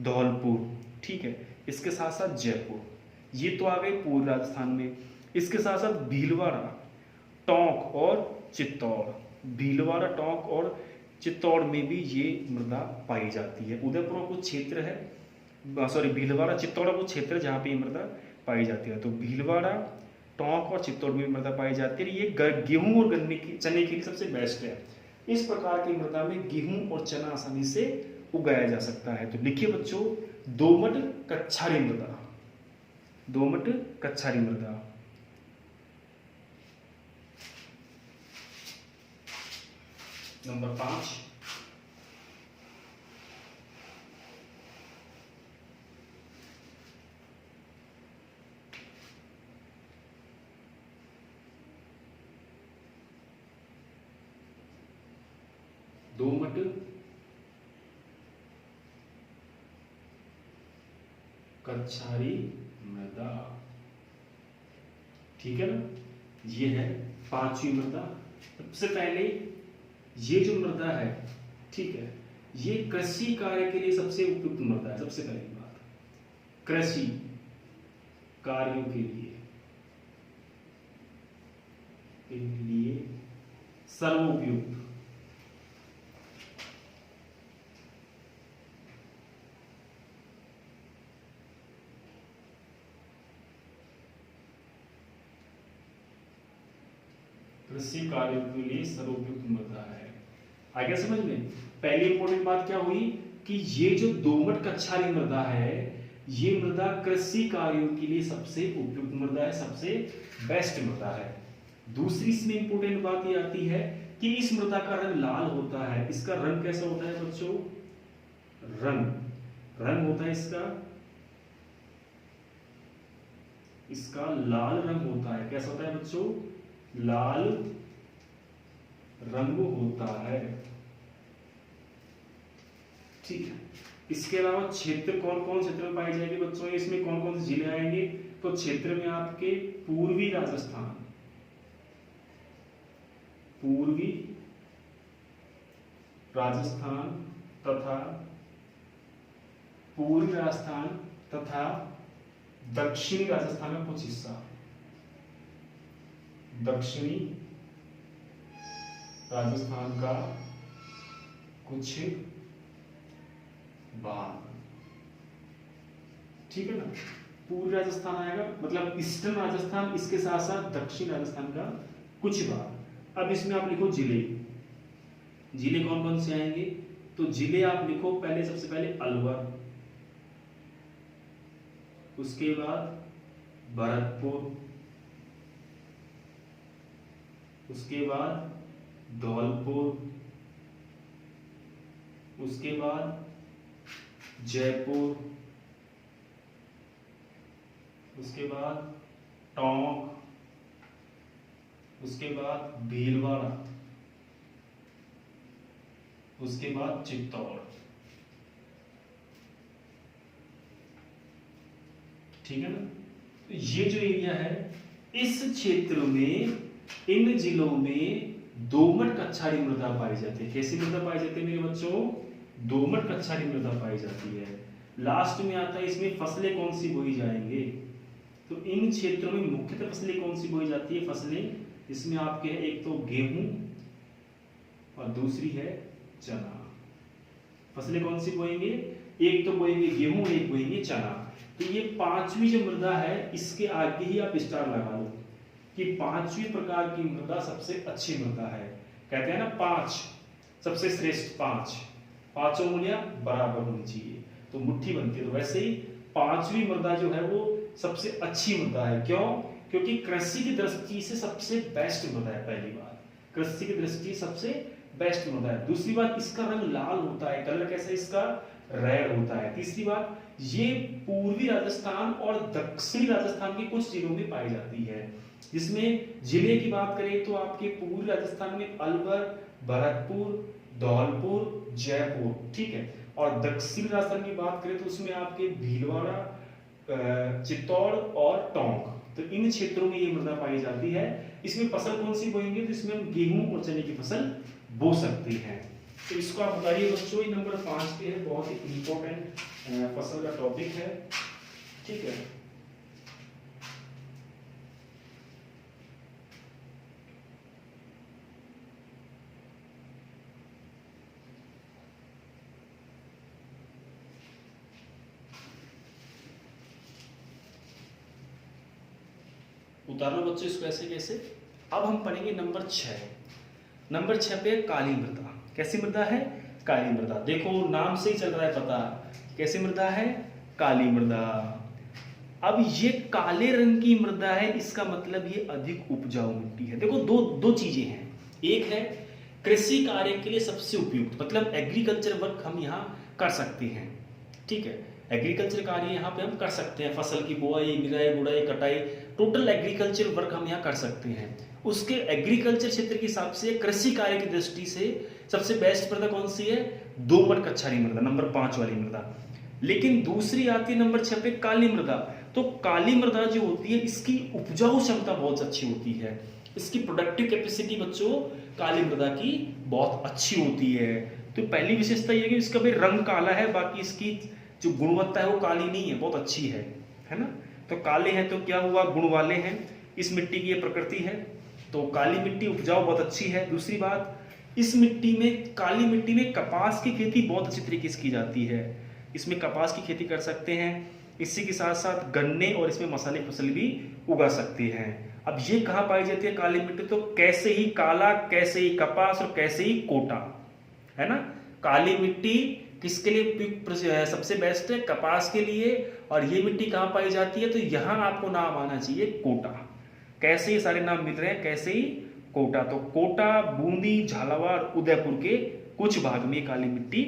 धौलपुर। ठीक है, इसके साथ साथ जयपुर, ये तो आ गए पूर्वी राजस्थान में। इसके साथ साथ भीलवाड़ा, टोंक और चित्तौड़। भीलवाड़ा, टोंक और चित्तौड़ में भी ये मृदा पाई जाती है। उदयपुर कुछ क्षेत्र है, सॉरी भीलवाड़ा, चित्तौड़ कुछ क्षेत्र जहाँ पे ये मृदा पाई जाती है। तो भीलवाड़ा, टोंक और चित्तौड़ में मृदा पाई जाती है। ये गेहूं और गन्ने की चने के लिए सबसे बेस्ट है। इस प्रकार की मृदा में गेहूं और चना आसानी से उगाया जा सकता है। तो लिखिए बच्चों दोमट कच्छारी मृदा, दोमट कच्छारी मृदा। नंबर 5, दोमट कच्छारी मृदा। ठीक है ना, ये है 5वीं मृदा। सबसे पहले ये जो मृदा है, ठीक है, ये कृषि कार्य के लिए सबसे उपयुक्त मृदा है। सबसे पहली बात, कृषि कार्यों के लिए सर्वोपयुक्त। कृषि कार्यों के लिए सर्वोपयुक्त मृदा है। आ गया समझ में? पहली इंपॉर्टेंट बात क्या हुई कि ये जो दोमट कच्छारी मृदा है, ये मृदा कृषि कार्यों के लिए सबसे उपयुक्त मृदा है, सबसे बेस्ट मृदा है। दूसरी इसमें इंपॉर्टेंट बात ये आती है कि इस मृदा का रंग लाल होता है। इसका रंग कैसा होता है बच्चों? रंग होता है इसका लाल रंग होता है। कैसा होता है बच्चों? लाल रंग होता है। ठीक है, इसके अलावा क्षेत्र कौन कौन क्षेत्र में पाई जाएगी बच्चों? इसमें कौन कौन से जिले आएंगे? तो क्षेत्र में आपके पूर्वी राजस्थान, पूर्वी राजस्थान तथा दक्षिणी राजस्थान का कुछ हिस्सा, दक्षिणी राजस्थान का कुछ भाग। ठीक है ना, पूर्वी राजस्थान आएगा मतलब ईस्टर्न राजस्थान, इसके साथ साथ दक्षिण राजस्थान का कुछ भाग। अब इसमें आप लिखो जिले कौन कौन से आएंगे? तो जिले आप लिखो पहले, सबसे पहले अलवर, उसके बाद भरतपुर, उसके बाद धौलपुर, उसके बाद जयपुर, उसके बाद टोंक, उसके बाद भीलवाड़ा, उसके बाद चित्तौड़। ठीक है ना। तो ये जो एरिया है, इस क्षेत्र में, इन जिलों में दोमट कछारी मृदा पाई जाती है। कैसी मृदा पाई जाती है मेरे बच्चों? दोमट कछारी मृदा पाई जाती है। लास्ट में आता है इसमें फसलें कौन सी बोई जाएंगे। तो इन क्षेत्रों में मुख्यतः फसलें कौन सी बोई जाती है? फसलें इसमें आपके है, एक तो गेहूं और दूसरी है चना। फसलें कौन सी बोएंगे? एक तो बोएंगे गेहूं, एक बोएंगे चना। तो ये पांचवी जो मृदा है, इसके आगे ही आप स्टार लगा लो कि पांचवी प्रकार की मृदा सबसे अच्छी मृदा है। कहते हैं ना 5 सबसे श्रेष्ठ, 5 पांचों उंगलियां बराबर होनी चाहिए तो मुट्ठी बनती है। तो वैसे ही पांचवी मृदा जो है वो सबसे अच्छी मृदा है। क्यों? क्योंकि कृषि की दृष्टि से सबसे बेस्ट मृदा है। पहली बात, कृषि की दृष्टि सबसे बेस्ट मृदा है। दूसरी बात, इसका रंग लाल होता है। कलर कैसा है इसका? रेड होता है। तीसरी बात, ये पूर्वी राजस्थान और दक्षिणी राजस्थान के कुछ जिलों में पाई जाती है। जिसमें जिले की बात करें तो आपके पूर्वी राजस्थान में अलवर, भरतपुर, धौलपुर, जयपुर, ठीक है। और दक्षिणी राजस्थान की बात करें तो उसमें आपके भीलवाड़ा, चित्तौड़ और टोंक। तो इन क्षेत्रों में ये मृदा पाई जाती है। इसमें फसल कौन सी बोएंगे? तो इसमें हम गेहूं और चने की फसल बो सकते हैं। तो इसको आप बताइए बच्चों, ये नंबर 5 पे है, बहुत ही इंपॉर्टेंट फसल का टॉपिक है। ठीक है। उतारो बच्चों इसको ऐसे कैसे। अब हम पढ़ेंगे नंबर 6। नंबर 6 पे काली मृदा। कैसी मृदा है? काली मृदा। देखो नाम से ही चल रहा है पता, कैसी मृदा है? काली मृदा। अब ये काले रंग की मृदा है, इसका मतलब ये अधिक उपजाऊ मिट्टी है। देखो दो चीजें हैं। एक है कृषि कार्य के लिए सबसे उपयुक्त, मतलब एग्रीकल्चर वर्क हम यहाँ कर सकते हैं। ठीक है, एग्रीकल्चर कार्य यहाँ पे हम कर सकते हैं। फसल की बुआई, निराई, गुड़ाई, कटाई, टोटल एग्रीकल्चर वर्क हम यहाँ कर सकते हैं। उसके एग्रीकल्चर क्षेत्र के हिसाब से कृषि कार्य की दृष्टि से सबसे बेस्ट मृदा कौन सी है? दोमट कछारी मृदा, नंबर 5 वाली मृदा। लेकिन दूसरी आती है नंबर 6 पे काली मृदा। तो काली मृदा जो होती है, इसकी उपजाऊ क्षमता बहुत अच्छी होती है। इसकी प्रोडक्टिव कैपेसिटी बच्चों काली मृदा की बहुत अच्छी होती है। तो पहली विशेषता यह है कि इसका भी रंग काला है, बाकी इसकी जो गुणवत्ता है वो काली नहीं है, बहुत अच्छी है ना। तो काले हैं तो क्या हुआ? गुण वाले हैं। इस मिट्टी की ये प्रकृति है। तो काली मिट्टी उपजाऊ बहुत अच्छी है। दूसरी बात, इस मिट्टी में, काली मिट्टी में कपास की खेती बहुत अच्छी तरीके से की जाती है। इसमें कपास की खेती कर सकते हैं। इसी के साथ साथ गन्ने और इसमें मसाले की फसल भी उगा सकते हैं। अब ये कहाँ पाई जाती है काली मिट्टी? तो कैसे ही काला, कैसे ही कपास और कैसे ही कोटा, है ना। काली मिट्टी किसके लिए सबसे बेस्ट है? कपास के लिए। और ये मिट्टी कहाँ पाई जाती है? तो यहां आपको नाम आना चाहिए कोटा। कैसे ही सारे नाम मिल रहे हैं, कैसे ही कोटा। तो कोटा, बूंदी, झालावाड़, उदयपुर के कुछ भाग में काली मिट्टी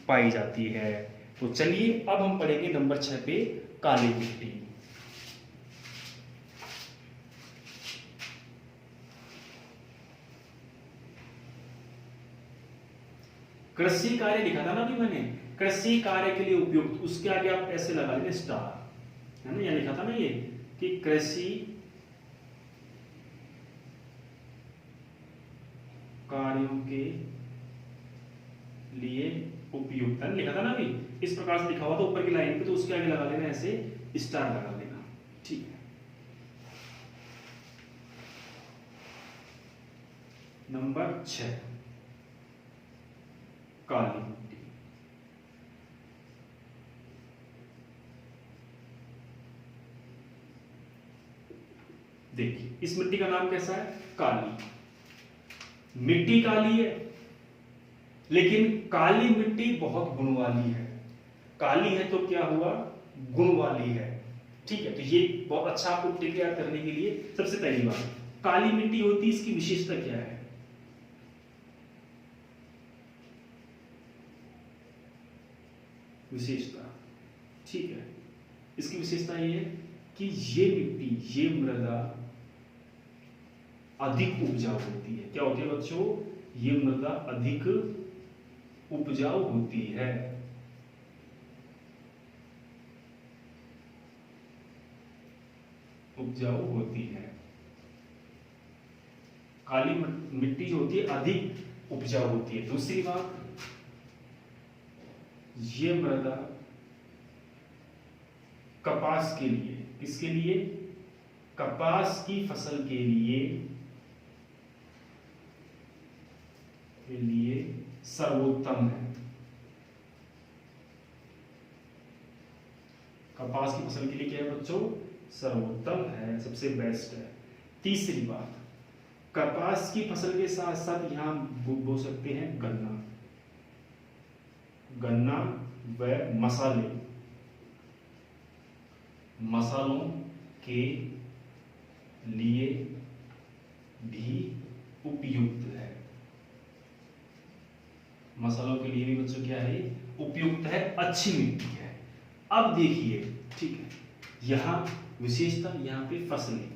पाई जाती है। तो चलिए अब हम पढ़ेंगे नंबर 6 पे काली मिट्टी। कृषि कार्य लिखा था ना अभी मैंने, कृषि कार्य के लिए उपयुक्त, उसके आगे आप ऐसे लगा लेंगे स्टार, है ना। यहाँ लिखा था ना ये कि कृषि कार्यों के लिए उपयुक्त, है लिखा था ना अभी। इस प्रकार से लिखा हुआ था ऊपर की लाइन पे, तो उसके आगे लगा लेना ऐसे स्टार लगा लेना। ठीक है। नंबर 6 काली मिट्टी। देखिए इस मिट्टी का नाम कैसा है? काली। मिट्टी काली है, लेकिन काली मिट्टी बहुत गुण वाली है। काली है तो क्या हुआ? गुण वाली है। ठीक है, तो ये बहुत अच्छा आपको ट्रिक याद करने के लिए। सबसे पहली बात, काली मिट्टी होती है, इसकी विशेषता क्या है? विशेषता, ठीक है, इसकी विशेषता ये है कि ये मिट्टी, ये मृदा अधिक उपजाऊ होती है। क्या होती है बच्चों? ये मृदा अधिक उपजाऊ होती है। उपजाऊ होती है। काली मिट्टी जो होती है अधिक उपजाऊ होती है। दूसरी बात, ये मृदा कपास के लिए, किसके लिए? कपास की फसल के लिए सर्वोत्तम है। कपास की फसल के लिए क्या है बच्चों? सर्वोत्तम है, सबसे बेस्ट है। तीसरी बात, कपास की फसल के साथ साथ यहां बो सकते हैं गन्ना, गन्ना व मसाले, मसालों के लिए भी उपयुक्त है। मसालों के लिए भी बच्चों क्या है? उपयुक्त है, अच्छी मिट्टी है। अब देखिए, ठीक है, यहां विशेषता, यहां पे फसलें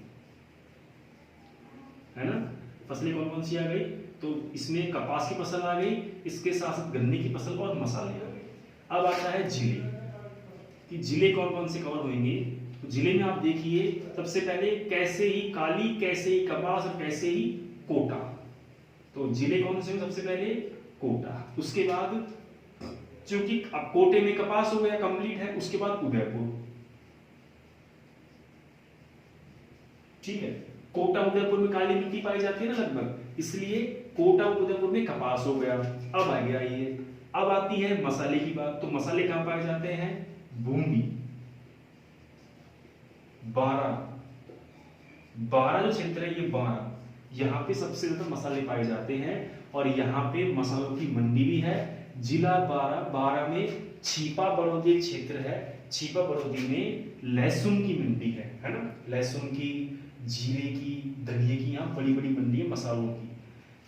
है ना, फसलें कौन कौन सी आ गई? तो इसमें कपास की फसल आ गई, इसके साथ साथ गन्ने की फसल और मसाले आ गए। अब आता है जिले, कि जिले कौन कौन से कवर होंगे। तो जिले में आप देखिए, सबसे पहले कैसे ही काली, कैसे ही कपास और कैसे ही कोटा। तो जिले कौन से? सबसे पहले कोटा, उसके बाद चूंकि अब कोटे में कपास हो गया, कंप्लीट है, उसके बाद उदयपुर, ठीक है। कोटा उदयपुर में काली मिट्टी पाई जाती है ना लगभग, इसलिए कोटा उदयपुर में कपास हो गया। अब आ गया ये, अब आती है मसाले की बात। तो मसाले कहां पाए जाते हैं? बूंदी, बारा जो क्षेत्र है, ये बारा, यहाँ पे सबसे ज्यादा मसाले पाए जाते हैं। और यहाँ पे मसालों की मंडी भी है। जिला बारा में छिपा बड़ौदी क्षेत्र है। छिपा बड़ौदी में लहसुन की मंडी है ना, लहसुन की, जीरे की, धनिये की, यहाँ बड़ी बड़ी मंडी है मसालों की।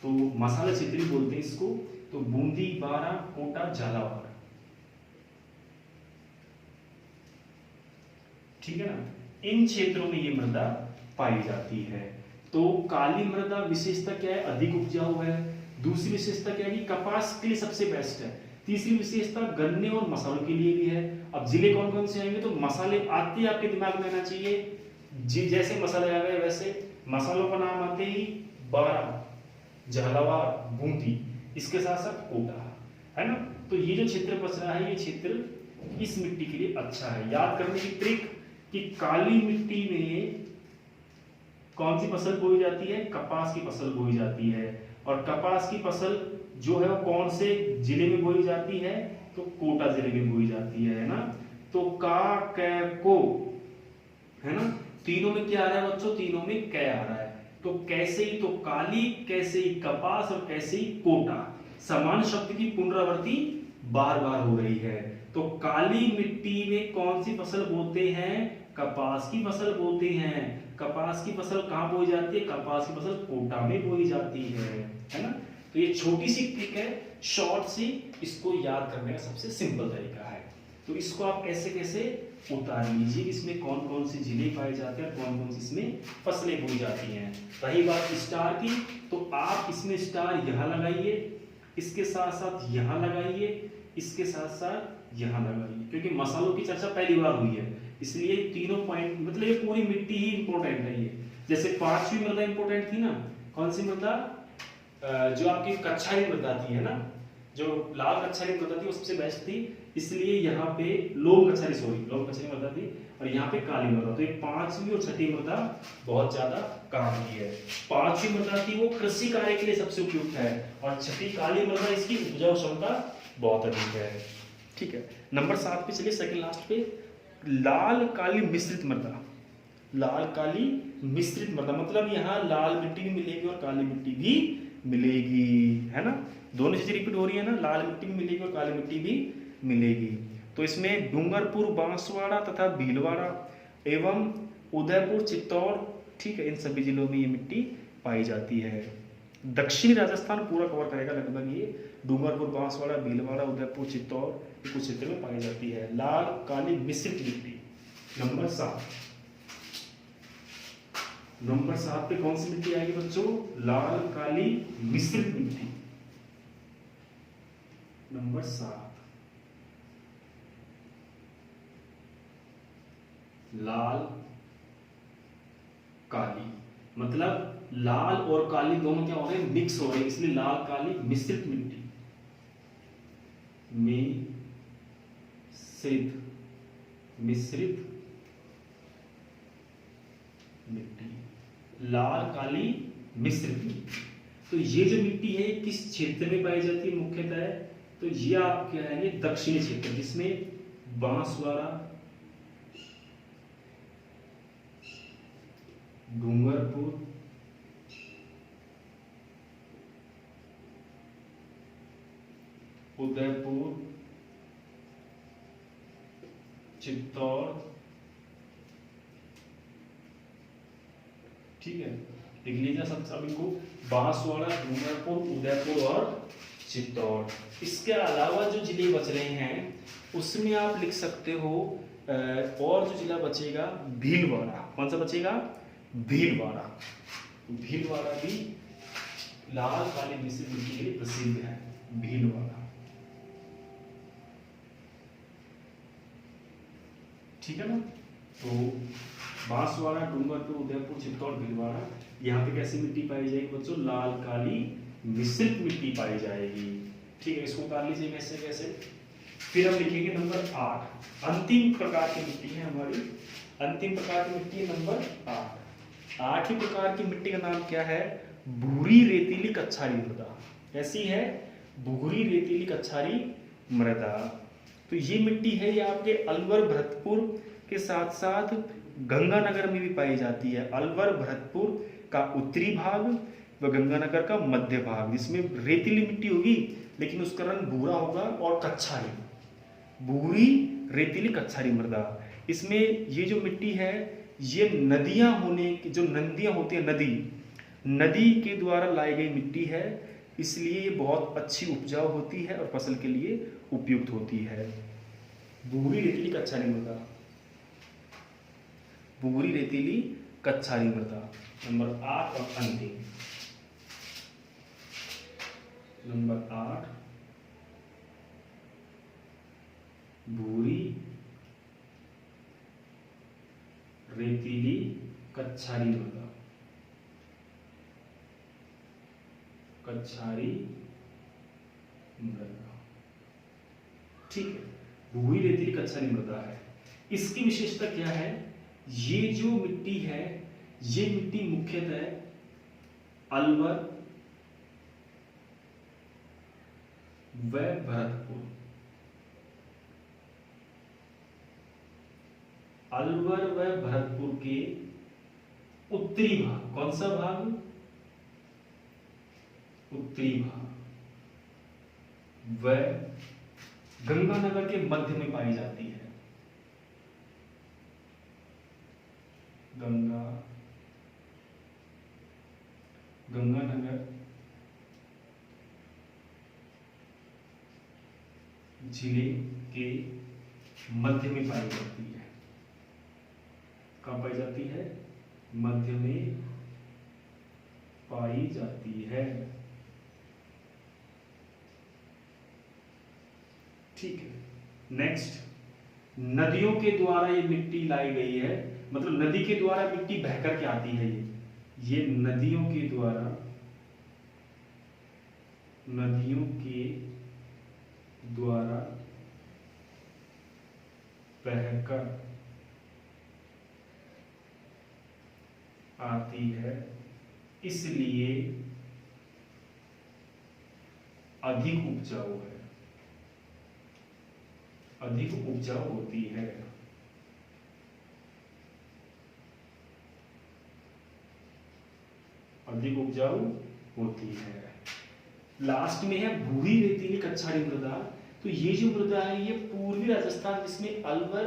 तो मसाला क्षेत्र भी बोलते हैं इसको। तो बूंदी, बारा, कोटा, झालावाड़, ठीक है ना, इन क्षेत्रों में ये मृदा पाई जाती है। तो काली मृदा विशेषता क्या है? अधिक उपजाऊ है। दूसरी विशेषता क्या है? कपास के लिए सबसे बेस्ट है। तीसरी विशेषता गन्ने और मसालों के लिए भी है। अब जिले कौन कौन से आएंगे? तो मसाले आते ही आपके दिमाग में आना चाहिए, जैसे मसाले आ गए वैसे मसालों का नाम आते ही बारा, झालावाड़, बूंदी, इसके साथ साथ कोटा, है ना। तो ये जो क्षेत्र बच रहा है, ये क्षेत्र इस मिट्टी के लिए अच्छा है। याद करने की ट्रिक कि काली मिट्टी में कौन सी फसल बोई जाती है? कपास की फसल बोई जाती है। और कपास की फसल जो है वो कौन से जिले में बोई जाती है? तो कोटा जिले में बोई जाती है ना। तो का, कै, को, है ना, तीनों में क्या आ रहा है बच्चों? तीनों में कै आ रहा है। तो कैसे ही तो काली, कैसे ही कपास और कैसे ही कोटा, समान शब्द की पुनरावृत्ति बार बार हो रही है। तो काली मिट्टी में कौन सी फसल बोते हैं? कपास की फसल बोते हैं। कपास की फसल कहां बोई जाती है? कपास की फसल कोटा में बोई जाती है ना। तो ये छोटी सी ट्रिक है, शॉर्ट सी, इसको याद करने का सबसे सिंपल तरीका है। तो इसको आप ऐसे कैसे उतार लीजिए, इसमें कौन कौन से जिले पाए जाते हैं, कौन कौन सी इसमें फसलें बोई जाती हैं। रही बात स्टार की, तो आप इसमें स्टार यहां लगाइए, इसके साथ साथ यहां लगाइए, इसके साथ साथ यहां लगाइए, क्योंकि मसालों की चर्चा पहली बार हुई है, इसलिए तीनों पॉइंट, मतलब ये पूरी मिट्टी ही इंपॉर्टेंट है। ये जैसे पांचवी मृदा इंपॉर्टेंट थी ना, कौन सी मृदा? जो आपकी कच्छारी मृदा थी, है ना, जो लाल कच्छारी मृदा थी वो सबसे बेस्ट थी, इसलिए यहाँ पे लोम कच्छारी मृदा थी, और यहाँ पे काली मृदा। तो ये पांचवी और छठी मृदा बहुत ज्यादा काम की है। पांचवी मृदा थी वो कृषि कार्य के लिए सबसे उपयुक्त है, और छठी काली मृदा इसकी उपजाऊ क्षमता बहुत अधिक है। ठीक है, नंबर 7 पे चलिए, सेकंड लास्ट पे, लाल काली मिश्रित मृदा। लाल काली मिश्रित मृदा मतलब यहाँ लाल मिट्टी भी मिलेगी और काली मिट्टी भी मिलेगी, है ना, दोनों चीजें रिपीट हो रही है ना, लाल मिट्टी भी मिलेगी और काली मिट्टी भी मिलेगी। तो इसमें डूंगरपुर, बांसवाड़ा तथा भीलवाड़ा एवं उदयपुर, चित्तौड़, ठीक है, इन सभी जिलों में ये मिट्टी पाई जाती है। दक्षिणी राजस्थान पूरा कवर करेगा लगभग ये, डूंगरपुर, बांसवाड़ा, भीलवाड़ा, उदयपुर, चित्तौड़ कुछ क्षेत्र में पाई जाती है। लाल काली मिश्रित मिट्टी नंबर 7। नंबर 7 पे कौन सी मिट्टी आएगी बच्चों? लाल काली मिश्रित मिट्टी नंबर 7। लाल काली मतलब लाल और काली दोनों क्या हो रहे हैं? मिक्स हो रहे हैं, इसलिए लाल काली मिश्रित मिट्टी मिश्रित मिट्टी, लाल काली मिश्रित मिट्टी। तो ये जो मिट्टी है किस क्षेत्र में पाई जाती है मुख्यतः? तो ये आप क्या है, दक्षिणी क्षेत्र, जिसमें बांसवाड़ा, डूंगरपुर, उदयपुर, चित्तौड़, ठीक है, लिख लीजिए सब सभी को, बांसवाड़ा, डूंगरपुर, उदयपुर और चित्तौड़। इसके अलावा जो जिले बच रहे हैं उसमें आप लिख सकते हो और जो जिला बचेगा भीलवाड़ा। कौन सा बचेगा? भीलवाड़ा। भीलवाड़ा भी लाल काली मिश्रित मिट्टी के लिए प्रसिद्ध है, भीलवाड़ा, ठीक है ना। तो बांसवाड़ा, डूंगरपुर, उदयपुर, चित्तौड़, भीलवाड़ा, यहाँ पे कैसी मिट्टी पाई जाएगी बच्चों? लाल काली मिश्रित मिट्टी पाई जाएगी, ठीक है। इसको उतार लीजिए कैसे कैसे। फिर हम लिखेंगे नंबर 8, अंतिम प्रकार की मिट्टी है हमारी, अंतिम प्रकार की मिट्टी है नंबर 8। 8वीं प्रकार की मिट्टी का नाम क्या है? भूरी रेतीली कच्छारी मृदा। कैसी है? भूरी रेतीली कच्छारी मृदा। तो ये मिट्टी है, ये आपके अलवर, भरतपुर के साथ साथ गंगानगर में भी पाई जाती है। अलवर, भरतपुर का उत्तरी भाग व गंगानगर का मध्य भाग, जिसमें रेतीली मिट्टी होगी लेकिन उसका रंग भूरा होगा और कच्छारी, भूरी रेतीली कच्छारी मृदा। इसमें ये जो मिट्टी है ये नदियां होने की, जो नदियां होती है, नदी के द्वारा लाई गई मिट्टी है, इसलिए ये बहुत अच्छी उपजाऊ होती है और फसल के लिए उपयुक्त होती है। भूरी रेतीली कच्छारी मृदा, भूरी रेतीली कच्छारी मृदा नंबर 8 और अंतिम नंबर 8, भूरी रेतीली कच्छारी मृदा, कच्छारी मृदा, ठीक है, भूरी रेतीली कच्छारी मृदा है। इसकी विशेषता क्या है? ये जो मिट्टी है ये मिट्टी मुख्यतः अलवर व भरतपुर, अलवर व भरतपुर के उत्तरी भाग, कौन सा भाग? उत्तरी भाग, व गंगानगर के मध्य में पाई जाती है। गंगानगर जिले के मध्य में पाई जाती है। कहाँ पाई जाती है? मध्य में पाई जाती है, ठीक है। नेक्स्ट, नदियों के द्वारा ये मिट्टी लाई गई है, मतलब नदी के द्वारा मिट्टी बहकर के आती है। ये नदियों के द्वारा बहकर आती है, इसलिए अधिक उपजाऊ है, अधिक उपजाऊ होती है। अधिक उपजाऊ होती है। लास्ट में है भूरी रेतीली कच्छारी मृदा। तो ये जो मृदा है ये पूर्वी राजस्थान, जिसमें अलवर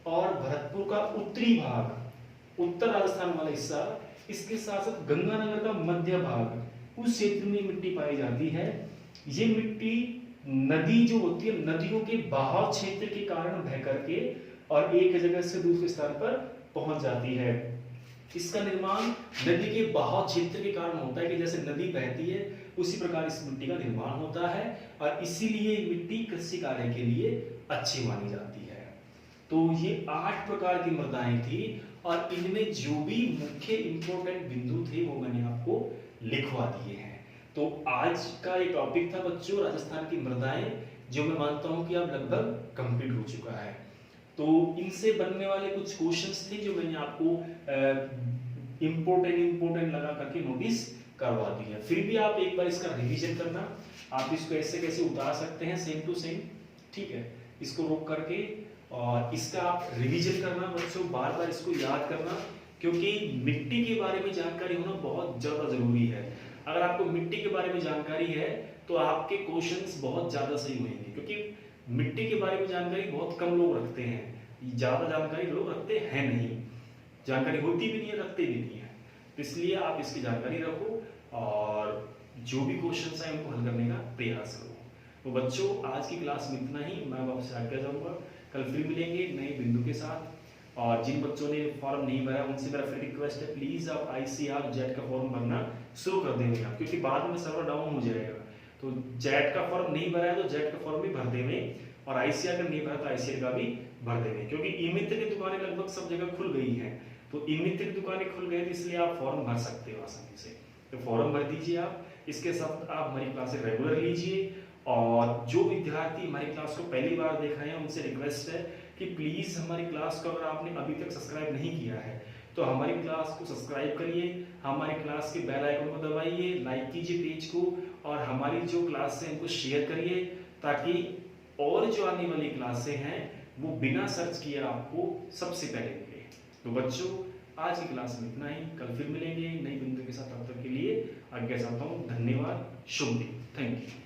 और भरतपुर का उत्तरी भाग, उत्तर राजस्थान वाला हिस्सा, इसके साथ साथ गंगानगर का मध्य भाग, उस क्षेत्र में मिट्टी पाई जाती है। ये मिट्टी नदी जो होती है, नदियों के बहाव क्षेत्र के कारण बह करके और एक जगह से दूसरे स्थान पर पहुंच जाती है। इसका निर्माण नदी के बहाव क्षेत्र के कारण होता है कि जैसे नदी बहती है उसी प्रकार इस मिट्टी का निर्माण होता है और इसीलिए मिट्टी कृषि कार्य के लिए अच्छी मानी जाती है। तो ये 8 प्रकार की मृदाएं थी और इनमें जो भी मुख्य इंपॉर्टेंट बिंदु थे वो मैंने आपको लिखवा दिए हैं। तो आज का ये टॉपिक था बच्चों राजस्थान की मृदाएं, जो मैं मानता हूं कि अब लगभग कंप्लीट हो चुका है। तो इनसे बनने वाले कुछ क्वेश्चंस थे जो मैंने आपको इम्पोर्टेंट लगा करके नोटिस करवा दिया। फिर भी आप एक बार इसका रिवीजन करना, आप इसको ऐसे कैसे उतार सकते हैं सेम टू सेम, ठीक है, इसको रोक करके और इसका आप रिवीजन करना बच्चों, बार बार इसको याद करना, क्योंकि मिट्टी के बारे में जानकारी होना बहुत ज्यादा जरूरी है। अगर आपको मिट्टी के बारे में जानकारी है तो आपके क्वेश्चंस बहुत ज्यादा सही होंगे, क्योंकि मिट्टी के बारे में जानकारी बहुत कम लोग रखते हैं, ज्यादा जानकारी लोग रखते हैं नहीं, जानकारी होती भी नहीं है, रखते भी नहीं है। तो इसलिए आप इसकी जानकारी रखो और जो भी क्वेश्चंस हैं उनको हल करने का प्रयास करो। तो बच्चों आज की क्लास में इतना ही, मैं आपसे आज्ञा चाहूंगा, कल फिर मिलेंगे नए बिंदु के साथ। और जिन बच्चों ने फॉर्म नहीं भरा उनसे मेरा फिर रिक्वेस्ट है, प्लीज आप ICR जेट का फॉर्म भरना शुरू कर देंगे आप, क्योंकि बाद में सर्वर डाउन हो जाएगा। तो जेट का फॉर्म नहीं भरा है तो जेट का फॉर्म भी भर देंगे और ICR का नहीं भरा तो ICR का भी भर देंगे, क्योंकि ई-मित्र की दुकानें लगभग सब जगह खुल गई हैं। तो ई-मित्र की दुकानें खुल गई, इसलिए आप फॉर्म भर सकते हो आसानी से। तो फॉर्म भर दीजिए आप, इसके साथ आप हमारी क्लासेस रेगुलर लीजिए। और जो विद्यार्थी हमारी क्लास को पहली बार देख रहे हैं उनसे रिक्वेस्ट है कि प्लीज हमारी क्लास को अगर आपने अभी तक सब्सक्राइब नहीं किया है तो हमारी क्लास को सब्सक्राइब करिए, हमारी क्लास के बेल आइकन को दबाइए, लाइक कीजिए पेज को और हमारी जो क्लास है उनको शेयर करिए, ताकि और जो आने वाली क्लासें हैं वो बिना सर्च किए आपको सबसे पहले मिले। तो बच्चों आज की क्लास में इतना ही, कल फिर मिलेंगे नई बिंदु के साथ। तब तक के लिए आज्ञा चाहता हूँ, धन्यवाद, शुभ दिन, थैंक यू।